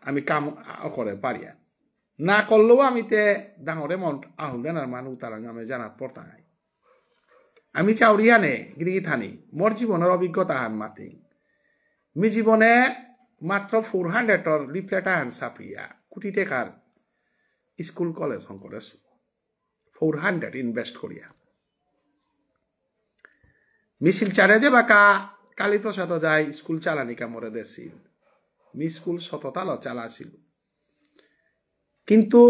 আমি কাম করে পারিয়া না করলেও আমি তে ডাঙর এমাউন্ট আহুন আর মানুষ তার আমি জানাত পড়তাম আমি চাউরিয়ানে গিরি থানি মোর জীবনের অভিজ্ঞতা হান মাতি মি জীবনে মাত্র 400 লিফলেট আন সাপিয়া কোটি টাকার স্কুল কলেজ করে 400 ইনভেস্ট করিয়া মিছিল চারে যে বাকা কালীপ্রসাদ যায় স্কুল চালানি কামরে দেশি মি স্কুল সততাল চালাছিল কিন্তু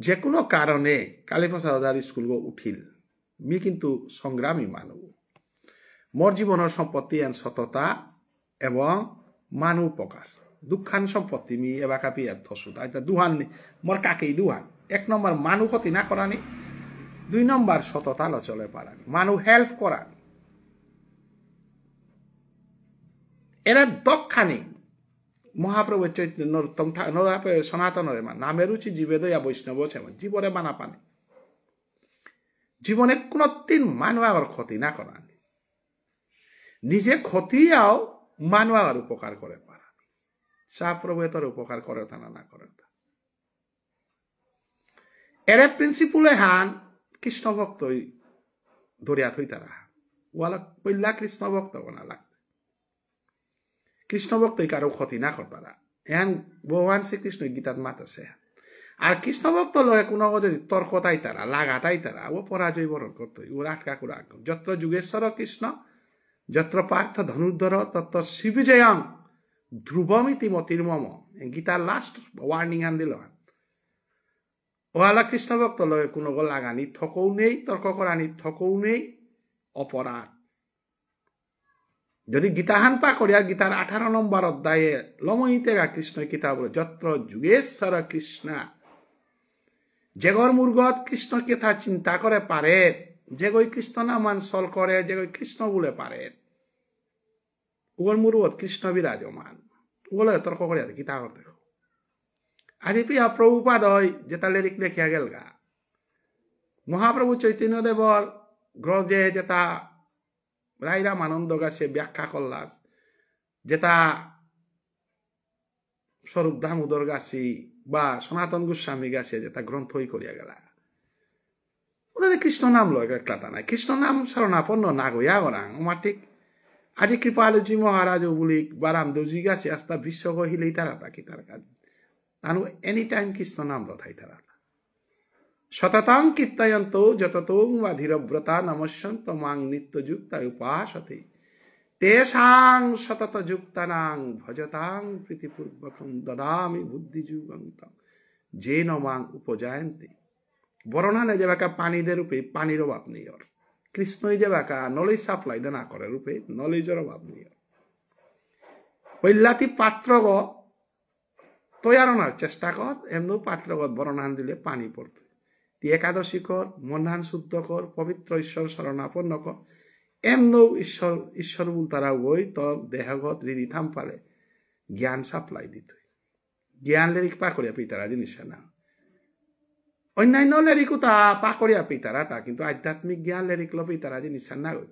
যে কোনো কারণে কালীপ্রসাদ স্কুল উঠিল মি কিন্তু সংগ্রামী মানুষ মোর জীবনের সম্পত্তি এন সততা এবং মানু উপকার দুঃখান সম্পত্তি মি এবার কাপিয়া থসু তাই দুহান মোর কাকেই দুহান 1 নম্বর মানু ক্ষতি না করানি 2 নম্বর সততা চলে পারানি মানু হেল্প করানি এরা দক্ষানি মহাপ্রভু চৈতন্য সনাতনের নামের রুচি জীবে দয়া বৈষ্ণব জীবনে বানা পানি জীবনে কোনো দিন মানুষ ক্ষতি না করানি নিজে ক্ষতিও মানুষ উপকার করে পারানি সাহাপ্রভু তোর উপকার করে তা না করে তা এরে প্রিন্সিপুলে হান কৃষ্ণ ভক্তই ধরিয়া থই তারা ওয়ালা পইলা কৃষ্ণ ভক্ত না লাগতে কৃষ্ণ ভক্তই কারো ক্ষতি না করতারা এখন ভগবান শ্রীকৃষ্ণ গীতার মাত আছে আর কৃষ্ণ ভক্ত লয়ে কোনো যদি তর্ক তাই তারা লাগা তাই তারা ও পরাজয় বরণ করতো ও আটকা করে যত্র যুগেশ্বর কৃষ্ণ যত্র পার্থ ধনুর্ধর তত্র শিবজয়ং ধ্রুবমিতি মতির মম গীতার লাস্ট ওয়ার্নিং আন দিল ওয়ালা কৃষ্ণ ভক্ত লয়ে কোনো লাগানি থকও নেই তর্ক করানি থকও নেই অপরাধ যদি গীতাহান পা করিয়া গীতার 18 নম্বর অধ্যায়ে লমহিতে কৃষ্ণ গীতা বলে যত্র যুগেশ্বর কৃষ্ণ যেগর মুরগত কৃষ্ণ কথা চিন্তা করে পারে যে গই কৃষ্ণ নামান সল করে যে গই কৃষ্ণ বলে পারে ওর মুরগত কৃষ্ণ বিরাজমান ওগুলো তর্ক করিয়া গীতা করতে আদি পিয়া প্রভুপাদ হয় যেটা লেরিক লেখিয়া গেল গা মহাপ্রভু চৈতন্য দেবর গ্রহে যেটা রাইরাম আনন্দ গাছে ব্যাখ্যা করলাস যেটা স্বরূপ দামোদর গাছি বা সনাতন গোস্বামী গাছি যেটা গ্রন্থই করিয়া গেলা ওদের কৃষ্ণ নাম লয় একলাতা নাই কৃষ্ণ নাম শরণাপন্ন না গইয়া গরাং আমার ঠিক আজি কৃপালুজি মহারাজ বুলিক বা রামদেবজি গাছি আস্তা বিশ্ব কহিলেই তারা তাকি তার কাজ তানু এনি টাইম কৃষ্ণ নাম লথাই তারা শততাং কীর্তয়ন্ত যততং বা ধীরব্রতা নমস্যন্ত মাং নিত্যযুক্তা উপাসতে তেষাং সতত যুক্তানাং ভজতাং প্রীতিপূর্বকং দদামি বুদ্ধিযুগন্তং যেন মাং উপজায়ন্তে বরণানে যে বাকা পানিদের রূপে পানির অভাব নেই ওর কৃষ্ণই যে বাকা নলেজ সাপ্লাই না করে রূপে নলেজের অভাব নেই পৈলাতি পাত্রগ তৈয়ারনার চেষ্টা কর এমন পাত্রগত বরণান দিলে পানি পড়ত একাদশী কর মনহান শুদ্ধ কর পবিত্র ঈশ্বর শরণাপন্ন কর এমন ঈশ্বর তারা ওই তো দেহগত হৃদি থাম পালে জ্ঞান সাপ্লাই দিত জ্ঞান লেরিক পাকড়িয়া পিতারা জিনিস না অন্যান্য লেরিকও তা পাকড়িয়া পিতারা তা কিন্তু আধ্যাত্মিক জ্ঞান লেরিক লো পিতারা জিনিস না গই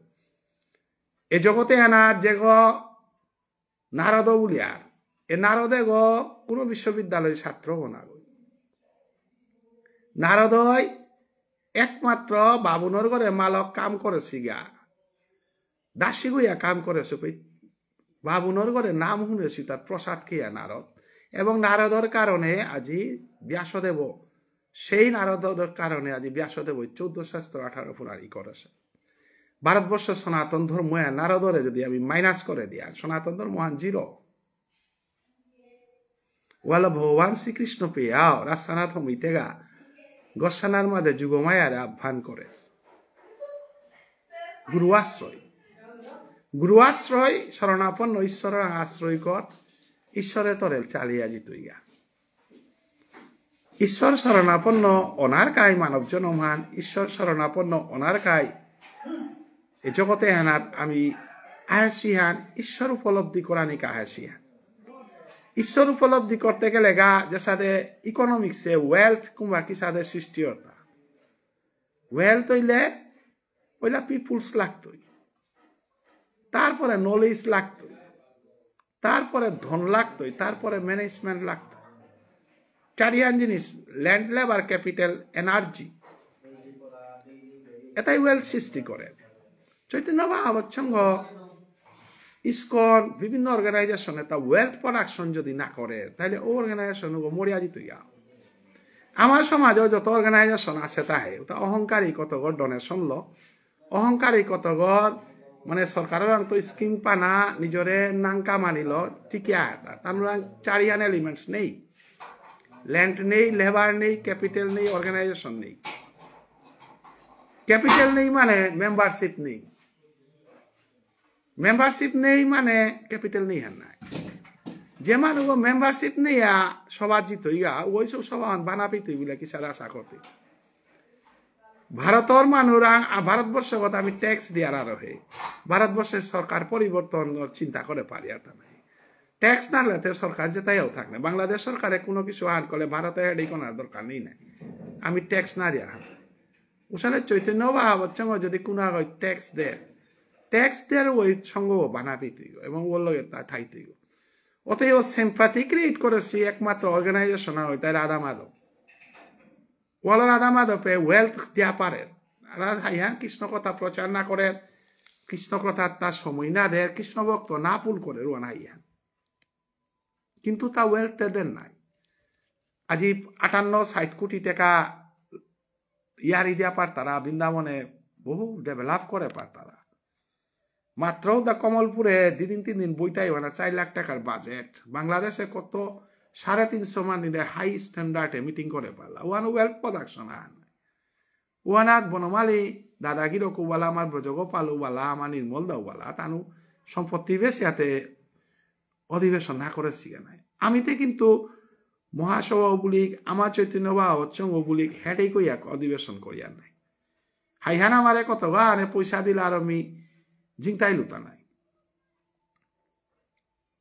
এ জগতে আনার যে গ নারদ বলিয়ার এ নারদে গ কোন বিশ্ববিদ্যালয়ের ছাত্র না গই নারদয় একমাত্র বাবুনর ঘরে মালক কাম করেছি গা দাসী গইয়া কাম করেছে বাবুনর ঘরে নাম শুনেছি তার প্রসাদ খেয়া নারদ এবং নারদর কারণে আজি ব্যাসদেব সেই নারদর কারণে আজি ব্যাসদেব 14 শাস্ত্র 18 পুরাণী করেছে ভারতবর্ষ সনাতন ধর্ম নারদরে যদি আমি মাইনাস করে দিয়া সনাতন ধর্ম জিরো ওয়ালা ভগবান শ্রীকৃষ্ণ পেয়াও রাস্তানাথ হমিতেগা গসানার মাঝে যুগমায়ারে আহ্বান করে গুরুয়াশ্রয় শরণাপন্ন ঈশ্বরের আশ্রয় কর ঈশ্বরে তরে চালিয়া জিতইগা ঈশ্বর শরণাপন্ন অনার কায় মানব জনমান ঈশ্বর শরণাপন্ন অনার কায় এ জগতে হানাত আমি আহাসিহান ঈশ্বর উপলব্ধি করানিকা আহাসিহান ঈশ্বর উপলব্ধি করতে গেলে গা যে সাথে ইকোনমিক্সে ওয়েলথ কিংবা কি সাথে সৃষ্টি হতা ওয়েলথ হইলে পয়লা পিপুলস লাগতই তারপরে নলেজ লাগতই তারপরে ধন লাগতই তারপরে ম্যানেজমেন্ট লাগতো চারিয়ান জিনিস ল্যান্ড লেবার ক্যাপিটাল এনার্জি এটাই ওয়েলথ সৃষ্টি করে চৈতন্য মহাপ্রভুর ইসকন বিভিন্ন অর্গানাইজেশন এটা ওয়েলথ প্রোডাকশন যদি না করে তাহলে ও অর্গানাইজেশন মরিয়া দিত আমার সমাজে যত অর্গানাইজেশন আছে তাহে ওটা অহংকারী কতগর ডোনেশন ল অহংকারী কতগর মানে সরকারের তো স্কিম পানা নিজরে নাঙ্কা মানিল টিকিয়া তার চারিয়ান এলিমেন্টস নেই ল্যান্ড নেই লেবার নেই ক্যাপিটাল নেই অর্গানাইজেশন নেই ক্যাপিটাল নেই মানে মেম্বারশিপ নেই মেম্বারশিপ নেই মানে ক্যাপিটাল নেই হার নাই যে মানুষ মেম্বারশিপ নেই সবার জিত ইয়া ওই সব সবার বানাবি তুই বলে কি সারা আশা করতে ভারতের মানুষরা ভারতবর্ষ কথা আমি ট্যাক্স দেওয়ার আর হে ভারতবর্ষের সরকার পরিবর্তন চিন্তা করে পারি আর তা নাই ট্যাক্স না লেতে সরকার যেটাইও থাকবে বাংলাদেশ সরকারে কোনো কিছু আন করলে ভারতে হেডি কোনার দরকার নেই নাই আমি ট্যাক্স না দেওয়ার হাত ওখানে চৈতন্য বা হচ্ছে যদি কোনো ট্যাক্স দেয় ট্যাক্স দেওয়ার ওই সঙ্গ বানাবি তুই এবং বললো তা ঠাই তুই অতএব সিম্পাথি ক্রিয়েট করেছি একমাত্র অর্গানাইজেশন হয় তাই রাধা মাধব ওয়ালা রাধা মাধবে ওয়েলথ দেওয়া পারে হ্যাঁ কৃষ্ণ কথা প্রচার না করে কৃষ্ণ কথা তার সময় না দেয় কৃষ্ণ ভক্ত না পুল করে রুয়ান হাইয়া কিন্তু তা ওয়েলথ দেন নাই আজি 58-60 কোটি টাকা ইয়ারি দেওয়া পার তারা বৃন্দাবনে বহু ডেভেলপ করে পার তারা মাত্র দা কমলপুরে 2-3 দিন বইটাই হয় না 4 লাখ টাকার বাজেট বাংলাদেশে কত 350 মানিলে হাই স্ট্যান্ডার্ডে মিটিং করে পারলা ওয়ান ওয়েলথ প্রোডাকশন আন ওয়ানাথ বনমালী দাদাগির কুবালা আমার ব্রজগোপাল উবালা আমার নির্মল দাউবালা তানু সম্পত্তি বেশিয়াতে অধিবেশন না করেছি নাই আমিতে কিন্তু মহাসভা বুলিক আমার চৈতন্য বা অচ্ছঙ্গ বুলিক হেঁটেই কইয়া অধিবেশন করিয়ার নাই হাইহান আমারে কত গানে পয়সা দিলে আর আমি জিংতাই লুতা নাই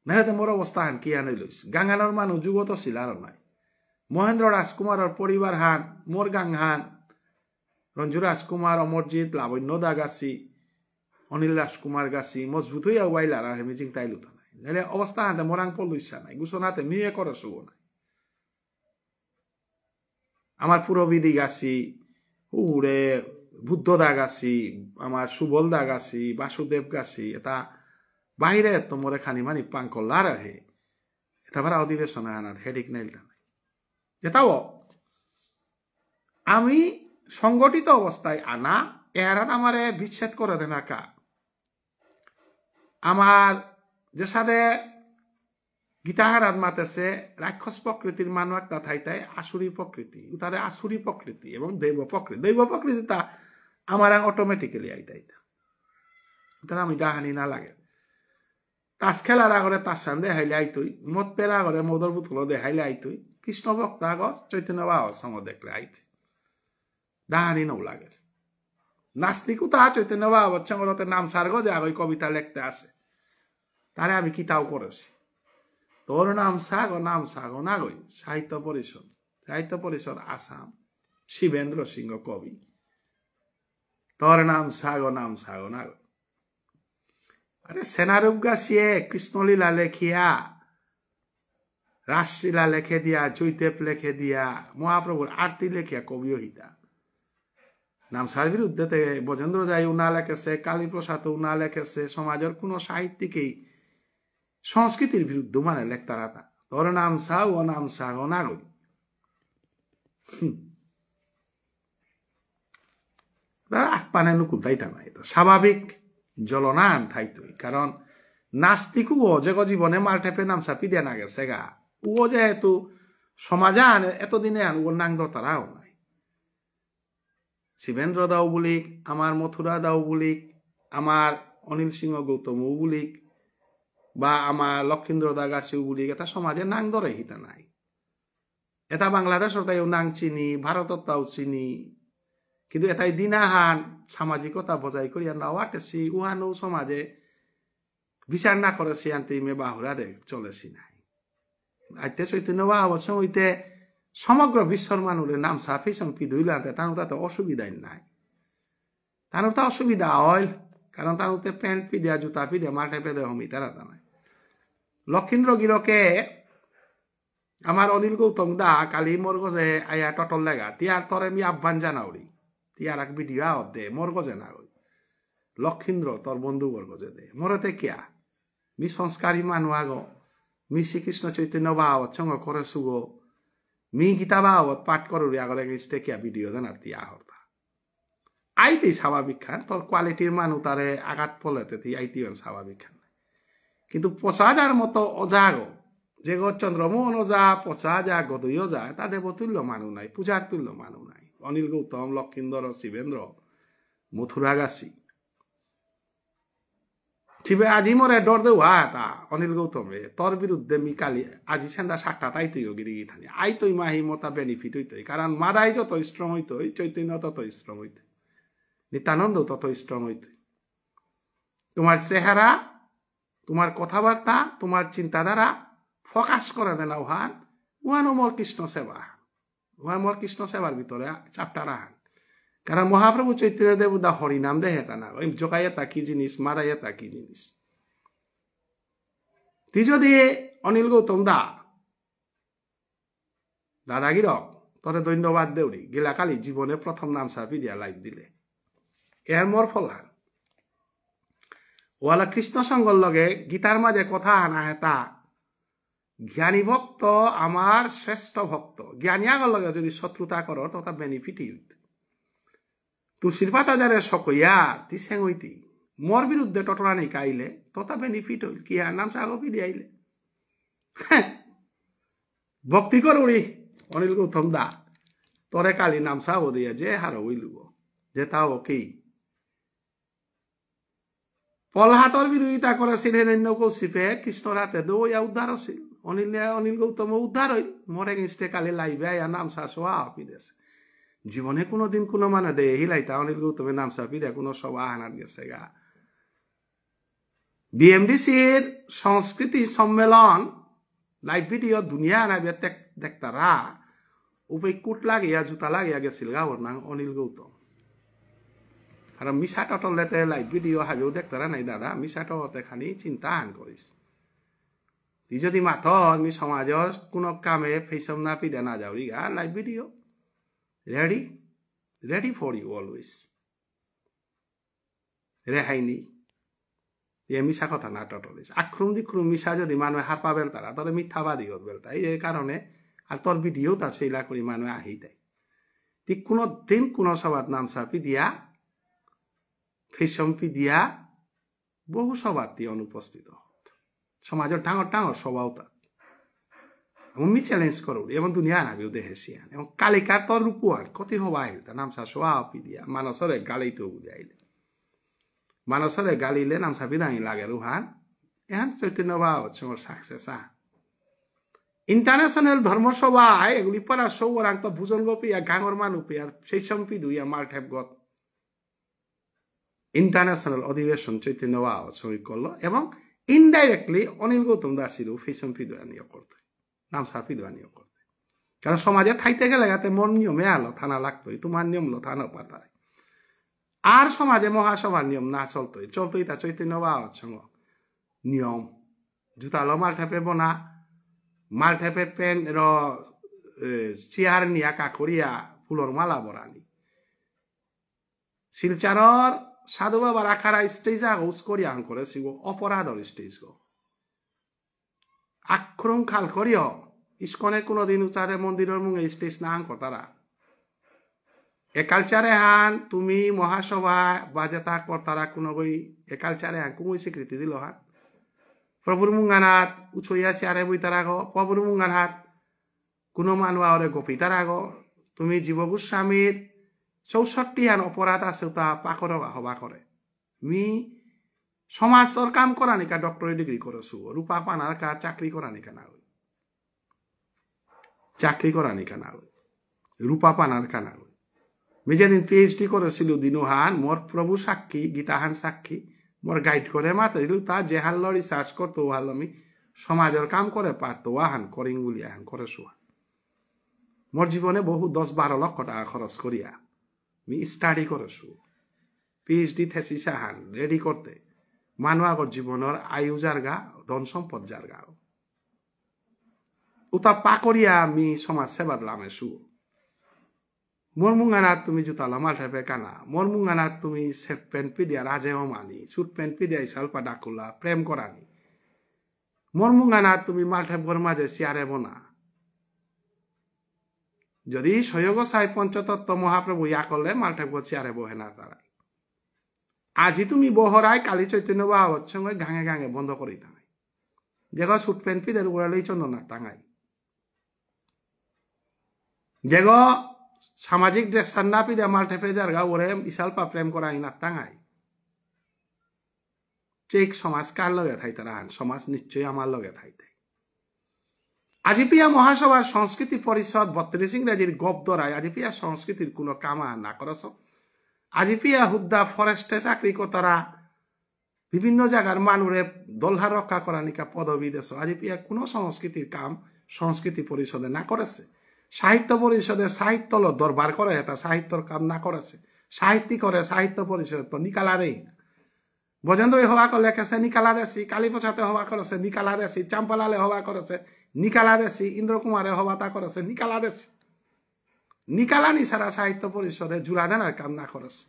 নাহলে মোর অবস্থা হান কি আনি লইস গাঙ্গানোর মানুষ যুগত ছিল আর নাই মহেন্দ্র রাজকুমারের পরিবার হান মোর গাং হান রঞ্জু রাজকুমার অমরজিৎ লাবণ্য দা গাছি অনিল রাজকুমার গাছি মজবুত হইয়া ওয়াইলার আমি জিংতাই লুতা নাই অবস্থা হাতে মরাং পড়লো ইচ্ছা নাই গুছন হাতে নিয়ে করে শুভ নাই আমার পুরবিধি গাছি উড়ে বুদ্ধদা গাছি আমার সুবলদা গাছি বাসুদেব গাছি এটা বাহিরে তো মরে খানি মানি পাঙ্কলার হে এটা ভাড়া অধিবেশন আনার হেডিক নাইলটা নাই এটাও আমি সংগঠিত অবস্থায় আনা এরাত আমারে বিচ্ছেদ করে দেন কা আমার যে সাথে গীতাহারাত মাতেছে রাক্ষস প্রকৃতির মানুষ একটা থাইতাই আসুরি প্রকৃতি তারে আসুরি প্রকৃতি এবং দৈব প্রকৃতি তা আমার অটোমেটিক্যালি আইতাইতা তারা আমি ডাহানি না লাগে তাস খেলার আগরে তাস সান দেখাইলে আইতই মদ পেরা আগরে মদর বুতল দেখাইলে আইতই কৃষ্ণ ভক্ত আগত চৈতন্য বাবা সঙ্গ দেখলে আইতে ডাহানি নও লাগে নাস্তিকও তা চৈতন্য বাবা সঙ্গতে নাম সার্গ যে আগে কবিতা লিখতে আসে তারে আমি কিতাও করেছি তোর নাম সাগো না গই সাহিত্য পরিষদ আসাম শিবেন্দ্র সিংহ কবি তোর নাম সাগো না গই আরে সেনারূপ গাছিয়ে কৃষ্ণলীলা লেখিয়া রাসলীলা লেখে দিয়া জৈতেপ লেখে দিয়া মহাপ্রভুর আরতি লেখিয়া কবিও হিতা নামসার বিরুদ্ধে বজেন্দ্র যাই উনা লেখেছে কালীপ্রসাদ উনা লেখেছে সমাজের কোন সাহিত্যিকেই সংস্কৃতির বিরুদ্ধে মানে লেখতারা তা তোর নাম সাগো না গই পানে নুকুল তাইতা নাই স্বাভাবিক জ্বলনান থাইতই কারণ নাস্তিকও যে জীবনে মাল্টেপে নাম চাপি দিয়া না গেছে গা ও যেহেতু সমাজে আনে এতদিনে আন ওর নাং দতারাও নাই শিবেন্দ্র দাও বুলিক আমার মথুরা দাও বুলিক আমার অনিল সিংহ গৌতমও বুলিক বা আমার লক্ষীন্দ্র দা গাছিও বুলিক এটা সমাজে নাং ধরে হিতা নাই এটা বাংলাদেশর তাইও নাং চিনি ভারতর তাও চিনি কিন্তু এটাই দিনাহান সামাজিকতা বজায় করিয়া নাওয়াটেছি উহানো সমাজে বিচার না করেছি আনতে মে বাহুরা দে চলেছি নাই আইতে চৈতন্য বাবা হইতে সমগ্র বিশ্বর মানুষের নাম সাফিসং পিধুইল আনতে তার তাতে অসুবিধাই নাই তার তো অসুবিধা হয় কারণ তার প্যান্ট পিদিয়া জুতা পিদিয়া মাঠে পেদে হমি তারা তা নাই লক্ষীন্দ্র গিরকে আমার অনিল গৌতম দা কালি মোর গজে আয়া টটল লেগা তিয়ার তরে মি আহ্বান জানাওরি তিয়ার এক ভিডিও আওয়াত দে মোর গজে না ওই লক্ষীন্দ্র তোর বন্ধু বর গজে দে মোরতে কিয়া মি সংস্কারী মানুষ আগ মি শ্রীকৃষ্ণ চৈতন্য বাবত সঙ্গ করে সুগ মি গীতা বাবত পাঠ করুরি আগরে গেছে কিয়া ভিডিও জানা তিয়া হরতা আইতেই স্বাভাবিক খান তোর কোয়ালিটির মানুষ তারে আঘাত পলেতে আইতি স্বাভাবিক খান কিন্তু পচাদার মতো অজাগ যে চন্দ্রমোহন ওজা পচা যা গদই ওজা তা দেবতুল্য মানুষ নাই পূজার তুল্য মানুষ নাই অনিল গৌতম লক্ষীন্দ্র শিবেন্দ্র মথুরা গাছি ঠিবে আজি মরে ডর দেওয়া তা অনিল গৌতমে তোর বিরুদ্ধে মি কালি আজি সেন্দা সাতটা তাই তুই গিরি থানি আই তুই মাহি মতা বেনিফিট হইতই কারণ মাদাই যত স্ট্রং হইতই চৈতন্য তত স্ট্রং হইতই নিত্যানন্দ তত স্ট্রং হইতই তোমার চেহারা তোমার কথাবার্তা তোমার চিন্তাধারা ফোকাস করে দেন উহানো মোর কৃষ্ণ সেবা উহা মোর কৃষ্ণ সেবার ভিতরে চাপটা রাহান কারণ মহাপ্রভু চৈতন্য দেব দা হরিনাম দে হেতা না ওই জোকাই এটা কি জিনিস মারাই এটা কি জিনিস তুই যদি অনিল গৌতম দাদাগিরক তোরে ধন্যবাদ দেউরি গেলা কালি জীবনে প্রথম নাম সাপি দিয়া লাইভ দিলে এর মোর ফলান ওয়ালা কৃষ্ণ সঙ্গর লগে গীতার মাঝে কথা আনা হেতা জ্ঞানী ভক্ত আমার শ্রেষ্ঠ ভক্ত জ্ঞানী আগর লগে যদি শত্রুতা করো তো তার বেনিফিটই হইত তুলসীর পাতা যারে সকইয়া তি সেং হইতি মোর বিরুদ্ধে টটরা নেই কাইলে তো তার বেনিফিট হইল কি নাম সাগপি দিয়ে আইলে ভক্তি করুড়ি অনিল গৌতম দা তোরে কালি নাম সাগো দিয়ে যে হার হইলুব যে তাও কি পলহাটর বিরোধিতা করেছিল হিরণ্য কৌশিপে কৃষ্ণর হাতে দৌয়া উদ্ধার আছিল অনিল গৌতম উদ্ধার হইল মরে গেছে কালি লাইবে নাম সাহা আপি দেছে জীবনে কোনোদিন কোনো মানে দে হিলাইতা অনিল গৌতমের নাম চাপি দে কোনো সব আহানাত গেছে গা বিএমডিসির সংস্কৃতি সম্মেলন লাইভ ভিডিও দুনিয়া আনাবে দেখতারা উপে কুট লাগিয়া জুতা লাগিয়া গেছিল গা ওর নাম অনিল গৌতম কারণ মিশা টটলেতে লাইভ ভিডিও হাবেও দেখতারা নাই দাদা মিশা টটতে খানি চিন্তা হান করিস যদি মাথ আমি সমাজের কোনো কামে ফেসম না পিদে না যাও রিগা live video ready for you always রেহাই নি এ মিশা কথা না টটলিস আক্রম দিক্রম মিশা যদি মানুষ হার পাবেল তারা তাহলে মিথ্যাবাদী করবেল তাই এই কারণে আর তোর ভিডিও তা সেইলা করি মানুষ আহি দেয় ঠিক কোনো দিন কোনো সভাত নাম সাপি দিয়া ফেসম পিদিয়া বহু সভাতি অনুপস্থিত সমাজের ডাঙর ডাঙর সভাও তার আমি চ্যালেঞ্জ করো এবং দুনিয়া নাবিও দেহেছিয়ান এবং কালিকার তোর রূপুয়ার কতি হওয়া আহিল তার নামসা সোয়া পিদিয়া মানসরে গালিতেও বুঝাইলে মানসরে গালিলে নামসা বিদায় লাগে রুহান এহান চৈতন্য বা হচ্ছে সাকসেস ইন্টারন্যাশনাল ধর্মসভায় এগুলি পড়া সৌরাং তো ভুজন গোপিয়া গাঙর মানুপি আর সেই সম্পি দুইয়া মাল ঠেপ গত ইন্টারন্যাশনাল অধিবেশন চৈতন্য বা সই করলো এবং ইনডাইরেক্টলি অনিল গৌতম দাসিরও ফেসম ফিদুয়ানিও করতে নামসা ফিদুয়ানিও করতে কারণ সমাজে খাইতে গেলে গাতে মন নিয়মে আলো থানা লাগতোই তোমার নিয়ম লো থানা পাতায় আর সমাজে মহাসভার নিয়ম না চলতোই তা চৈতন্য বা নিয়ম জুতালো মাল ঠেপে বোনা মাল ঠেপে পেন চেয়ার নিয়া কাকরিয়া ফুলর মালা বরানি শিলচারর সাধু বাবার আখারা স্টেজ উস করিয়া করে সিগো অপরাধর স্টেজ গো আক্রম খাল করিও ইস্কনে কোনোদিন উচারে মন্দিরের মুখে স্টেজ না আঙ্ক তারা এ কালচারে হান তুমি মহাসভা বাজেতা কর্তারা কোনো বই এ কালচারে হান কুমুই স্বীকৃতি দিল হান প্রভুর মুঙ্গানাত উছইয়া চেয়ারে বই তারা গো প্রভুর মুঙ্গানাত কোনো মানুষ ওরে গোপী তারা গো তুমি জীব গোস্বামীর 64 হান অপরাধ আছে তা পাকর হবা করে মি সমাজর কাম করা নিকা ডক্টরেট ডিগ্রি করেছো রূপা পানার কা চাকরি করা নিকা না চাকরি করা নিকা না রূপা পানার কানা মি যেদিন পিএইচডি করেছিল দিনুহান মোর প্রভু সাক্ষী গীতাহান সাক্ষী মোর গাইড করে মাতাইল তা যে হাল্ল রিসার্চ করতো হাল আমি সমাজের কাম করে পারতো আহান করিং বলি আহান করে শোয়া মোর জীবনে বহু 10-12 লক্ষ টাকা খরচ করিয়া আমি স্টাডি করেছো পিএইচডি থেসিস আহান রেডি করতে মানুষের জীবনের আয়ু জারগা ধন সম্পদ জারগা উতা পা করিয়া আমি সমাজ সেবা দিলাম এসু মোর মুঙ্গানাত তুমি জুতা লামাল ঠেপে কানা মোর মুঙ্গানাত তুমি সেট প্যান্ট পিদিয়া রাজেও মানি সুট প্যান্ট পিদিয়া সালপা ডাকুলা প্রেম করানি মোর মুঙ্গানাত তুমি মাল ঠেপ ঘর মাঝে চেয়ারে বনা যদি সহযোগ সাই পঞ্চতত্ত্ব মহাপ্রভু ইয়া করলে মাল ঠেপ ঘর চেয়ারে বহে না তারা আজি তুমি বহরায় কালী চৈতন্য বাবার সঙ্গে গাঙে গাঙে বন্ধ করি টাঙাই যেগো সুট প্যান্ট পিদের উড়ালেই চন্দনা টাঙাই যেগো সামাজিক ড্রেস সান্না পিদে মাল ঠেপে জারগা ওরে ইসালপা প্রেম করাই না টাঙাই চেক সমাজ কার লগে থাই তারা সমাজ নিশ্চয়ই আমার লগে থাইতে আজিপিয়া মহাসভার সংস্কৃতি পরিষদ 32 ইংরেজির গপ ধরায় আজিপিয়া সংস্কৃতির কোনো কামা না করছ আজিপিয়া হুদ্দা ফরেস্টে চাকরি কর্তারা বিভিন্ন জায়গার মানুরে দলহা রক্ষা করা নিকা পদবী দেশ আজিপিয়া কোনো সংস্কৃতির কাম সংস্কৃতি পরিষদে না করেছে সাহিত্য পরিষদে সাহিত্য দরবার করে এটা সাহিত্যর কাম না করেছে সাহিত্যিক করে সাহিত্য পরিষদ তো নিকালারেই বজেন্দ্র হওয়া করলে কেছে নিকালা দেশি কালীপোছাতে হওয়া করেছে নিকালা দেশি চাম্পালালে হওয়া করেছে নিকালা দেশি ইন্দ্র কুমারে হওয়া তা করেছে নিকালা দেশি নিকালানি সারা সাহিত্য পরিষদে জুড়া দেনার কাম না করেছে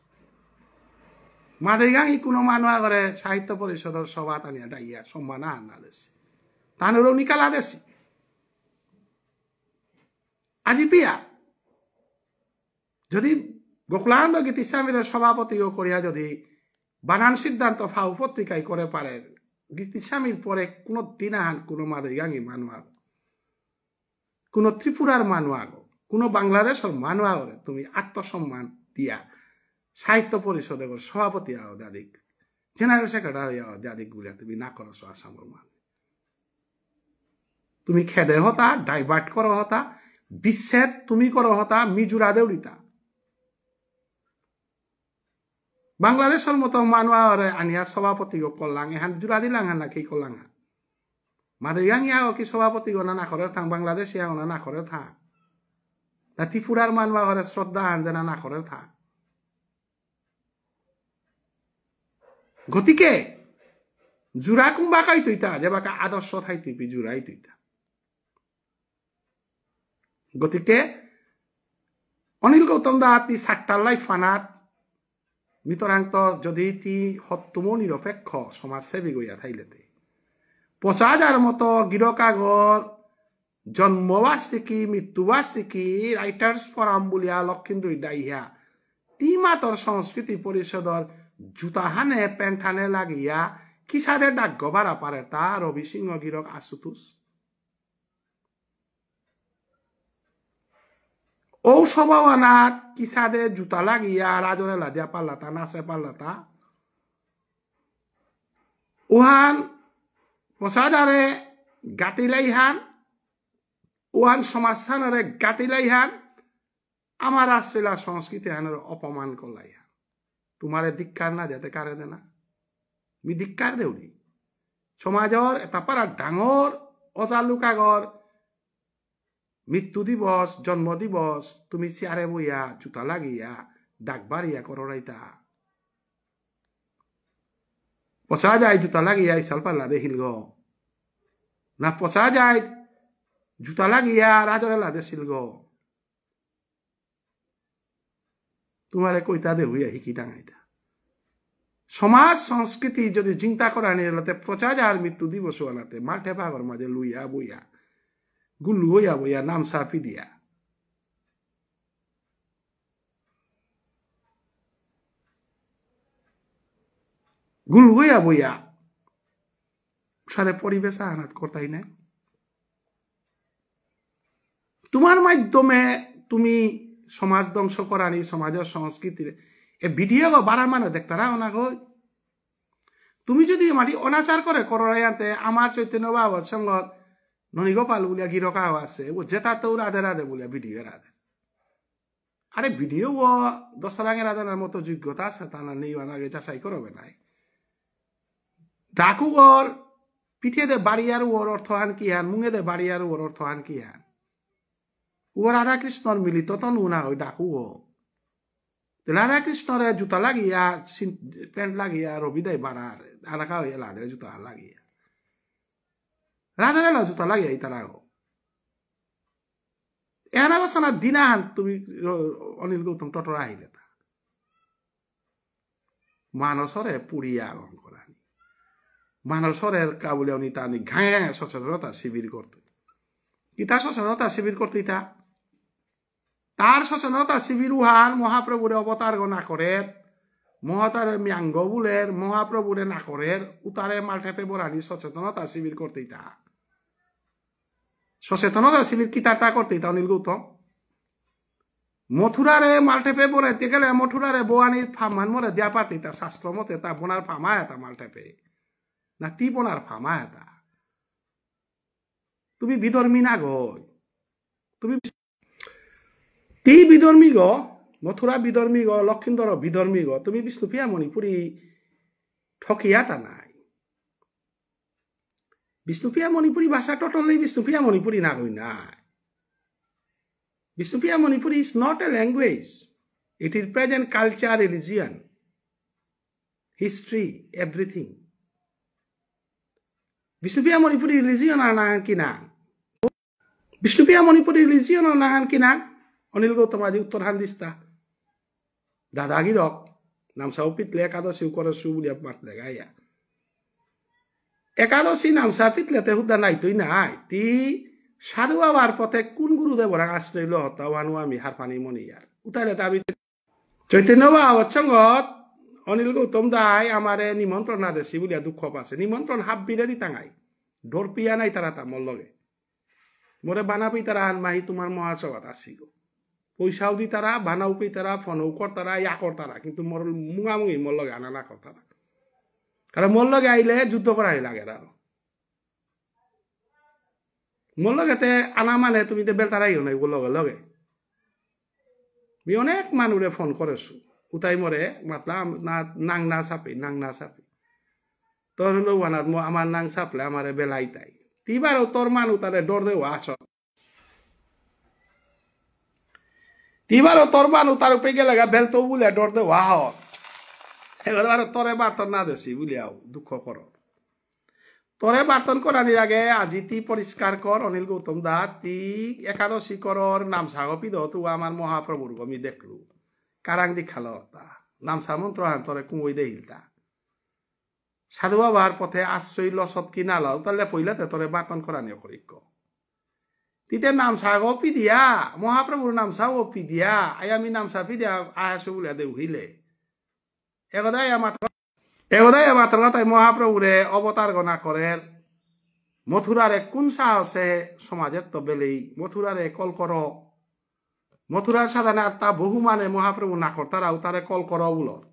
মাদেগাঙি কোনো মানুষ করে সাহিত্য পরিষদের সভা টানিয়া ডাইয়া সম্মান আনা দেশি তানেরও নিকালা দেশি আজি পিয়া যদি গোকুলানন্দ গীতিস্বামীর সভাপতিও করিয়া যদি বানান সিদ্ধান্ত ফাউ পত্রিকায় করে পারে গীতিস্বামীর পরে কোনো দিনাহান কোনো মাদেগাঙি মানুষ কোনো ত্রিপুরার মানুষ কোনো বাংলাদেশের মানুষ তুমি আত্মসম্মান দিয়া সাহিত্য পরিষদের সভাপতি আও দাদিক জেনারেল সেক্রেটারি আও দাদিক গুলিয়া তুমি না করো আসামের মানুষ তুমি খেদে হতা ডাইভার্ট করো হতা বিচ্ছেদ তুমি করো হতা মিজুরা দেউলিতা বাংলাদেশের মতো মানুষ আনিয়া সভাপতি করলাম এখান জুড়া দিলাম না কি করলাম মাদুরিয়াঙ্গিয়া কি সভাপতি গনা না করে থাক বাংলাদেশিয়া গনা না করে থাক না ত্রিপুরার মানুষ ঘরে শ্রদ্ধা হান দেনা না করে থাক গতিকে জোড়া কোনবা কাই তৈতা যে বাকা আদর্শ ঠাই তুই জোড়াই তৈতা গতিকে অনিল গৌতম দা তি সাতটালাই ফানাত মিতরান্ত যদি তি সত্তম নিরপেক্ষ সমাজসেবী গইয়া থাইলেতে 50,000 মতো গিরকাগর জন্মবার্ষিকী মৃত্যুবার্ষিকী রাইটার্স ফরাম বলিয়া লক্ষিন্দুর দাইয়া তি মাতর সংস্কৃতি পরিষদর জুতাহানে পেন্থানে লাগিয়া কিসারে ডাক গবারা পারে তা রবি সিংহ গিরক আশুতুস ও সবানা কিসাদে জুতা লাগিয়া রাজরে লাদিয়া পাল্লাতা নাচে পাল্লাতা উহান 50,000 গাতিলাইহান উহান সমাজস্থানরে গাতিলাইহান আমার আসছিলা সংস্কৃতি হানের অপমান করলাইহান তোমারে ধিক্কার না যেতে কারে দে না মি ধিক্কার দেউরি সমাজর এটা পারা ডাঙর অজালুকাগর মৃত্যু দিবস জন্ম দিবস তুমি চেয়ারে বইয়া জুতা লাগিয়া ডাক বাড়িয়া কররাইতা 50,000 জুতা লাগিয়া ইসাল পাল্লা দেখিল গ না 50,000 জুতা লাগিয়া রাজরে লাদেছিল গ তোমারে কইতা দে হইয়া হিকি ডাঙাইতা সমাজ সংস্কৃতি যদি চিন্তা করা নিয়ে 50,000 মৃত্যু দিবস আনাতে মাঠে পাগর মাঝে লুইয়া বইয়া গুল্লু হইয়া বইয়া নাম সাফি দিয়া গুল্লু হইয়া বইয়া সাথে পরিবেশ আনাত করতাই না তোমার মাধ্যমে তুমি সমাজ ধ্বংস করানি সমাজের সংস্কৃতির এ ভিডিও বাড়ার মানে দেখতারা ওনা গই তুমি যদি মাটি অনাচার করে কররাইতে আমার চৈতন্য বাবার সঙ্গত ননীগোপাল বলিয়া গিরকাও আছে ও যেটাতেও রাধে রাধে বলিয়া ভিডিও রাধে আরে ভিডিও ও দশরাঙে রাধানার মতো যোগ্যতা আছে তা না নেই আগে যাচাই করবে নাই ডাকুগর পিঠে দে বাড়িয়ার ওর অর্থহান কি হান মুঙে দে বাড়িয়ার ওর অর্থহান কি হান ও রাধা কৃষ্ণর মিলিত তো নুনা ওই ডাকু ও রাধা কৃষ্ণরে জুতা লাগিয়া প্যান্ট লাগিয়া রবিদায় বাড়ার আলাকা হইয়া লাদে জুতা লাগিয়া রাধারেলা জুতা লাগিয়া তারা এনা বসানা দিনাহান তুমি অনিল গৌতম টটরা আহিলে তা মানসরে পুড়িয়া আগমন করানি মানসরের কাবুলিয়া উনি তা ঘায়ে সচেতনতা শিবির করতে ইতা সচেতনতা শিবির করতে ইতা তার সচেতনতা শিবির উহান মহাপ্রভুরে অবতার না করে মহাতারে ম্যাঙ্গ বুলের মহাপ্রভুরে না করে উতারে মালঠেপে বরানি সচেতনতা শিবির করতে ইতা সচেতনতা শিবির কি তারটা করতে ইতা অনিল গৌতম মথুরারে মালঠেপে বরাইতে গেলে মথুরারে বোয়ানির ফামান মরে দিয়া পারতে তা শাস্ত্র মতে তা বোনার ফামা এটা মালঠেপে না তি বোনার ফামা এটা তুমি বিধর্মী না গই তুমি তি বিধর্মী গ মথুরা বিধর্মী গ লক্ষিন্দর বিধর্মী গ তুমি বিষ্ণুপ্রিয়া মণিপুরী ঠকিয়া তা নাই বিষ্ণুপ্রিয়া মণিপুরী ভাষা টোটালি বিষ্ণুপ্রিয়া মণিপুরী না গই নাই Bishnupriya Manipuri is not a language it is present culture religion history everything Bishnupriya Manipuri religion আর নাহান কিনা বিষ্ণুপ্রিয়া মণিপুরী religion আর নাহান কিনা অনিল গৌতম আজি উত্তরহান দিস্তা দাদাগিরক নামসা পিতলে একাদশী করসু বলিয়া মাতলে গাইয়া একাদশী নামসা পিতলেতে হুদা নাই তুই নাই তি সাধু বাবার পথে কোন গুরুদেবর আশ্রয় ল হতাওয়ানু আমি হারপানি মনিয়ার উতারে দাবি চৈতন্য বাবার সঙ্গত অনিল গৌতম দাই আমারে নিমন্ত্রণ না দেশি বলিয়া দুঃখ পাছে নিমন্ত্রণ হাব বিরে দি টাঙাই ডোর পিয়া নাই তারা তা মোর লগে মোরে বানাবি তারা আন মাহি তোমার মহাসভাত আসি গো পয়সাও দি তারা বানাও পি তারা ফোনও কর তারা ইয়া কর তারা কিন্তু মোর মুঙামুঙি মোর লগে আনা না কর তারা কারণ মোর লগে আইলে যুদ্ধ করাই লাগে আর মোর লগেতে আনা মানে তুমি তো বেলতারাইও নাই লগে লগে অনেক মানুষে ফোন করেছো উতাই মরে মাতলাম না নাং না চাপি তোর হলো বানাত আমার নাং চাপলে আমারে বেলাই তাই তিবারও তোর মানুষ তারে ডর দেওয়া আস তিবারও তোর মানুষ তার উপরে গেলে বেলতো বলে ডর দেওয়া হত এবার তোরে বার্তা না দেছি বুলিয়াও দুঃখ কর তোরে বার্তন করার আগে আজি তি পরিষ্কার কর অনিল গৌতম দা তি একাদশী করর নাম সাগপি দু আমার মহাপ্রভুর আমি দেখলু কারাং দীক্ষাল তা নাম সামন্ত্র তোরে কুমই দে হিলতা সাধু বাবার পথে আশ্রয় লসত কি না লাও তাহলে পইলাতে তোরে বার্তন করানিও করিক তিতে নাম সাগপি দিয়া মহাপ্রভুর নাম সাগপি দিয়া আমি নাম সাপি দিয়া আয়াসু বলিয়া দেউ হইলে এগোদাই মাত্র তাই মহাপ্রভুরে অবতার গণা করের মথুরারে কোন সাহসে সমাজের তো বেলেই মথুরারে কল কর মথুরার সাধারণে তা বহু মানে মহাপ্রভু না কর তারা উতারে কল কর বলর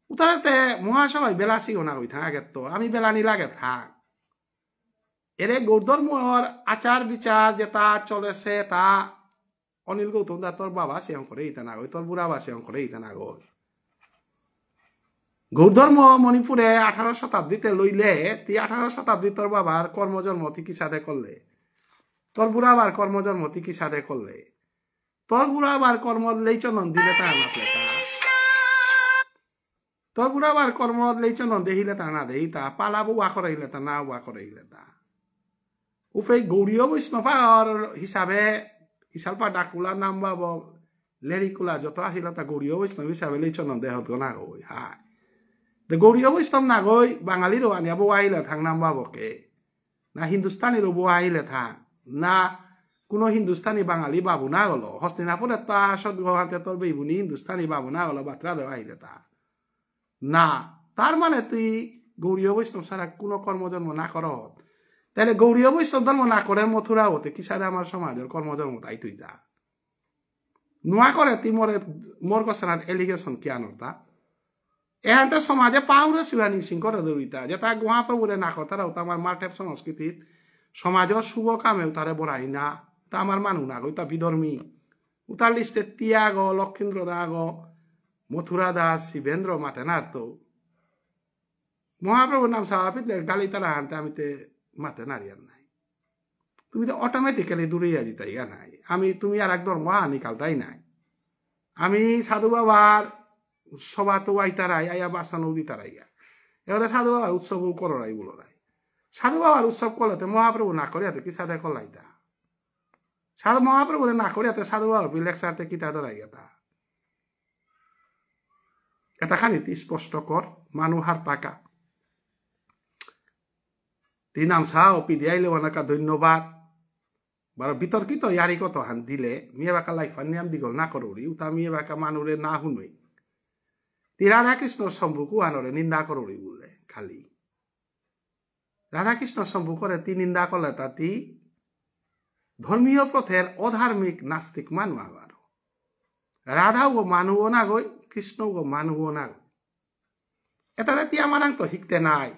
উতারেতে মহাসভায় বেলাসি গণা হই থাক আগের তো আমি বেলানি লাগে থাক এরে গৌধর্মর আচার বিচার যেটা চলেছে তা অনিল গৌতম দা তোর বাবা সেয়ং করে ইতা না তোর বুড়া বা সেয়ং করে ইতা না গল গৌধর্ম মণিপুরে 18 শতাব্দীতে লইলে তি 18 শতাব্দী তোর বাবার কর্মজন্ম কি সাথে করলে তোর বুড়াবার কর্মজন্ম কি সাথে করলে তোর বুড়াবার কর্ম লেইচনন দিলে তা না তোর বুড়াবার কর্ম লেইচনন দেহিলে তা না দেহি তা পালাবো ওয়া করাইলে তা না ওয়া করাইলে তা উফে গৌরীয় বৈষ্ণবার হিসাবে ইসালপা ডাকুলা নাম বাব লেরিকুলা যত আসিল তা গৌরীয় বৈষ্ণব হিসাবে লেইচনন দেহত না গই হায় গৌরীয় বৈষ্ণব না গই বাঙালিরও আনিয়া বউ আহিলে থাক নাম বাবকে না হিন্দুস্তানিরও বউ আহিলে থাক না কোনো হিন্দুস্তানি বাঙালি বাবু না গল হস্তিনাপুরে তা সদগহাতে তোর বেইবুনি হিন্দুস্তানি বাবু না গল বাত্রা দেওয়া আহিলে তা না তার মানে তুই গৌরীয় বৈষ্ণব ছাড়া কোনো কর্মজন্ম না কর তাহলে গৌরীয় বৈষ্ণব ধর্ম না করে মথুরা হতে কি সাথে আমার সমাজের কর্মজন্ম তাই তুই তা নোয়া করে তুই মোর কসার এলিগেশন কি আনতা এহান্তে সমাজে পাউরে শিবানী সিং করে দৌড়িতা যেটা মহাপ্রভুরে না কথারাও তো আমার মাঠের সংস্কৃতির সমাজের শুভ কামে তারে বড়াই না তা আমার মানু না গো তা বিধর্মী উতার লিস্টে তিয়াগ লক্ষীন্দ্র দাগ মথুরা দাস শিবেন্দ্র মাতে না তো মহাপ্রভুর নাম সাহাপিতলে গালি তারা হানতে আমি তে মাতে নারিয়ার নাই তুমি তো অটোমেটিক্যালি দূরে দিতাই নাই আমি তুমি আর এক ধর্ম নিকালতাই নাই আমি সাধু বাবার সবা তো আইতারাই আইয়া বাসানো দিতারাইয়া এবারে সাধু বাবার উৎসব করাই বলোরাই সাধু বাবার উৎসব করলে মহাপ্রভু না করিয়াতে কি সাধে করলাইতা সাধু মহাপ্রভুরে না করিয়াতে সাধু বাবার লেকচারতে কিতা ধরাইয়া তা এটা খানিতি স্পষ্ট কর মানুহার পাকা তিন নাম সাহ পিদিয়াইলে অনেকা ধন্যবাদ বার বিতর্কিত ইয়ারি কত হান দিলে মিয়ে বাকা লাইফার নিয়ম দিগল না করুরি উতা মিয়ে বাকা মানুরে না শুনই রাধাকৃষ্ণ শম্ভুকু আনরে নিন্দা করুরি বললে খালি রাধাকৃষ্ণ শম্ভু করে তি নিন্দা করলে তাতি ধর্মীয় পথের অধার্মিক নাস্তিক মানু আবার রাধাও মানুও না গই কৃষ্ণও মানুও না গই এটা তি আমার তো শিখতে নাই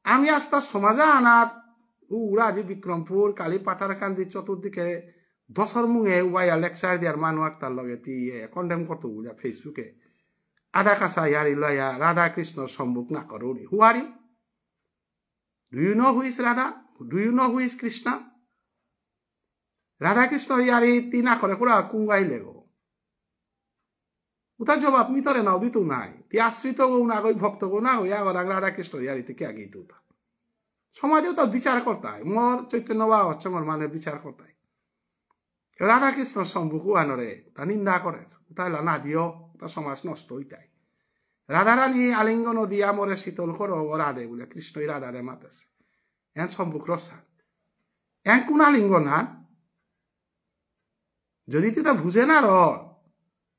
আমি আস্তা সমাজে আনাত উড়াজি বিক্রমপুর কালী পাতারকান্দি চতুর্দিকে দশর মুঙে উবাইয়া লেকচার দিয়ার মানু একটার লগে তি কন্ডেম করতো বুঝা ফেসবুকে আধা কাঁচা ইয়ারি লয়া রাধা কৃষ্ণ সম্মুখ না করুরি হুয়ারি do you know who is Radha do you know who is Krishna Radha Krishna ইয়ারি তি না করে পুরা কুঙ্গাইলে গো উতার জবাব মিতরে নাও দিত নাই তি আশ্রিত গো না গই ভক্ত গো না গই আবার রাধা কৃষ্ণ ইয়ারিতে কে আগে দিত সমাজেও তো বিচার করতাই মোর চৈতন্য বাবা চমর মানে বিচার করতাই রাধা কৃষ্ণ সম্মুখ আনরে তা নিন্দা করে তাইলা না দিও তা সমাজ নষ্ট হইতাই রাধারানী আলিঙ্গন দিয়া মরে শীতল করো রাধে বলে কৃষ্ণই রাধারে মাতেছে এন সম্মুখ রসান এন কোন আলিঙ্গন হান যদি তুই তা বুঝে না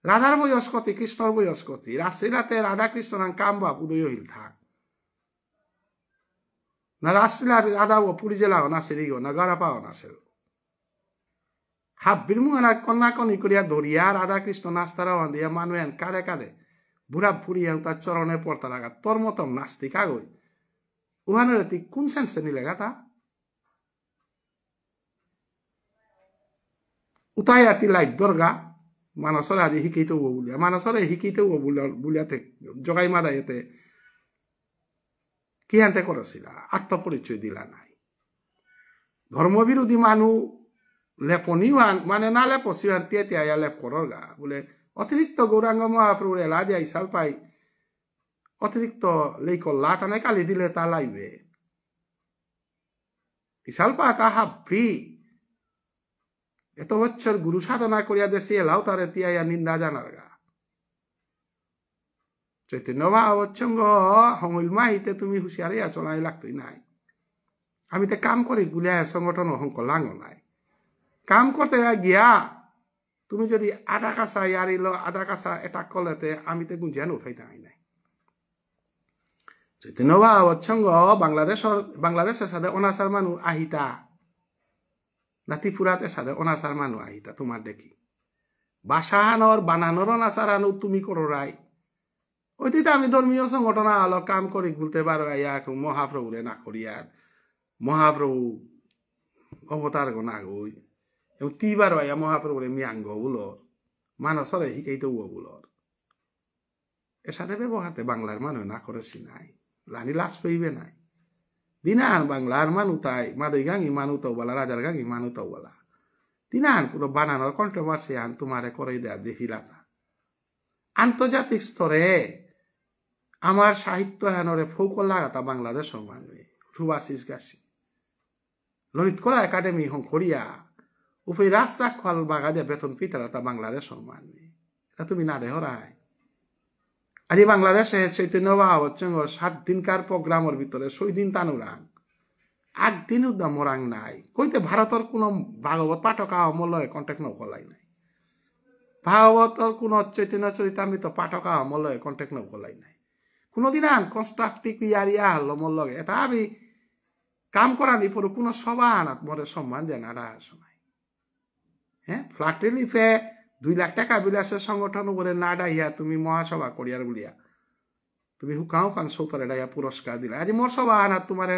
রাধার বয়স কতি কৃষ্ণর বয়স কতি রাত্রিরাতে রাধা কৃষ্ণ কাম বাপ উদয় হইল থাক না রাত্রিলা রাধা পুরী জেলাও না সেরিগো না গড়া পাও না সের হাব্বির মুহানা কন্যা কনি করিয়া ধরিয়া রাধা কৃষ্ণ নাস্তারা দিয়া মানুষ কাঁদে কাঁদে বুড়া ফুরিয়া তার চরণে পড়তা লাগা তোর মতন নাস্তিক আগই উহানের তুই কোন সেন্সে নিলে গাতা উতাই আতি লাইট দরগা মানসরে আজি শিকাইতে হব বুলিয়া মানসরে শিকাইতে হব বুলিয়াতে জগাই মাদাইতে কি আনতে করেছিল আত্মপরিচয় দিলা নাই ধর্মবিরোধী মানুষ লেপনিওয়ান মানে না লেপসিওয়ান তিয়া লেপ করর গা বলে অতিরিক্ত গৌরাঙ্গ মহাপ্রভুর এলা দিয়া ইসাল পাই অতিরিক্ত লেইকল্লা টানে কালি দিলে তা লাইবে বিশাল পা তা হাব্বি এত বছর গুরু সাধনা করিয়া দেশে এলাও তারে তিয়াইয়া নিন্দা জানার গা চৈতন্য ভাবচ্ছঙ্গ হমিল মাহিতে তুমি হুঁশিয়ারি আছো নাই লাগতই নাই আমি তো কাম করি গুলিয়া সংগঠন অহংক লাঙ্গ নাই কাম করতে গিয়া তুমি যদি আধা কাঁচা ইয়ারিল আধা কাঁচা এটা কলেতে আমি তো গুঞ্জিয়ান উঠাই নাই নাই চৈতন্য ভাবচ্ছঙ্গ বাংলাদেশের সাথে অনাচার মানুষ আহিতা না ত্রিপুরাতে সাথে অনাচার মানুষ আহিতা তোমার দেখি বাসাহানোর বানানোর অনাচার আনো তুমি করো রাই ওইটিতে আমি ধর্মীয় সংগঠন আলো কাম করি ঘুরতে পারো ইয়া মহাপ্রভুরে না করিয়ার মহাপ্রভু অবতার গো না গই এবং তিবার ইয়া মহাপ্রভুরে মিয়াঙ্গ বুলর মানসরে শিকাইতে বুলর এর সাথে ব্যবহারতে বাংলার মানুষ না করেছি নাই লানি লাশ পেইবে নাই দিনাহান বাংলার মানু তাই মাদই গাঙি মানু তো বলা রাজার গাঙি মানু তো বলা দিনাহান কোনো বানানোর কন্ট্রোভার্সি আন তোমারে করে দেয়া দেখিলা না আন্তর্জাতিক স্তরে আমার সাহিত্য হানরে ফৌকল লাগাতা বাংলাদেশ মানুষ সুভাষিস গাছি ললিত কলা একাডেমি হং করিয়া উপরে রাস্তা খোয়াল বাগা দিয়ে বেতন পিতারা বাংলাদেশ মানুষ এটা তুমি না দেহরায় আজ বাংলাদেশে চৈতন্য ভাবচ্ছঙ্গ 7 দিনকার প্রোগ্রামের ভিতরে 6 দিন তানুরাং 8 দিন উদ্যম মরাং নাই কইতে ভারতের কোন ভাগবত পাঠক আমলয় কন্ট্যাক্ট নকলাই নাই ভাগবতর কোন চৈতন্য চরিতামৃত পাঠক আমলয় কন্ট্যাক্ট নকলাই নাই কোনোদিন আন কনস্ট্রাকটিভ ইয়ারিয়া হল মল্লগে এটা আমি কাম করানি পরে কোনো সভা আনাত মরে সম্মান দেন আড়া শোনাই হ্যাঁ ফ্ল্যাট রিলিফে 2 লাখ টাকা বিলাসের সংগঠন করে না ডাইয়া তুমি মহাসভা করিয়ার বলিয়া তুমি হুকাও কান সৌতরে ডাইয়া পুরস্কার দিলা আজি মোর সভা আনা তোমার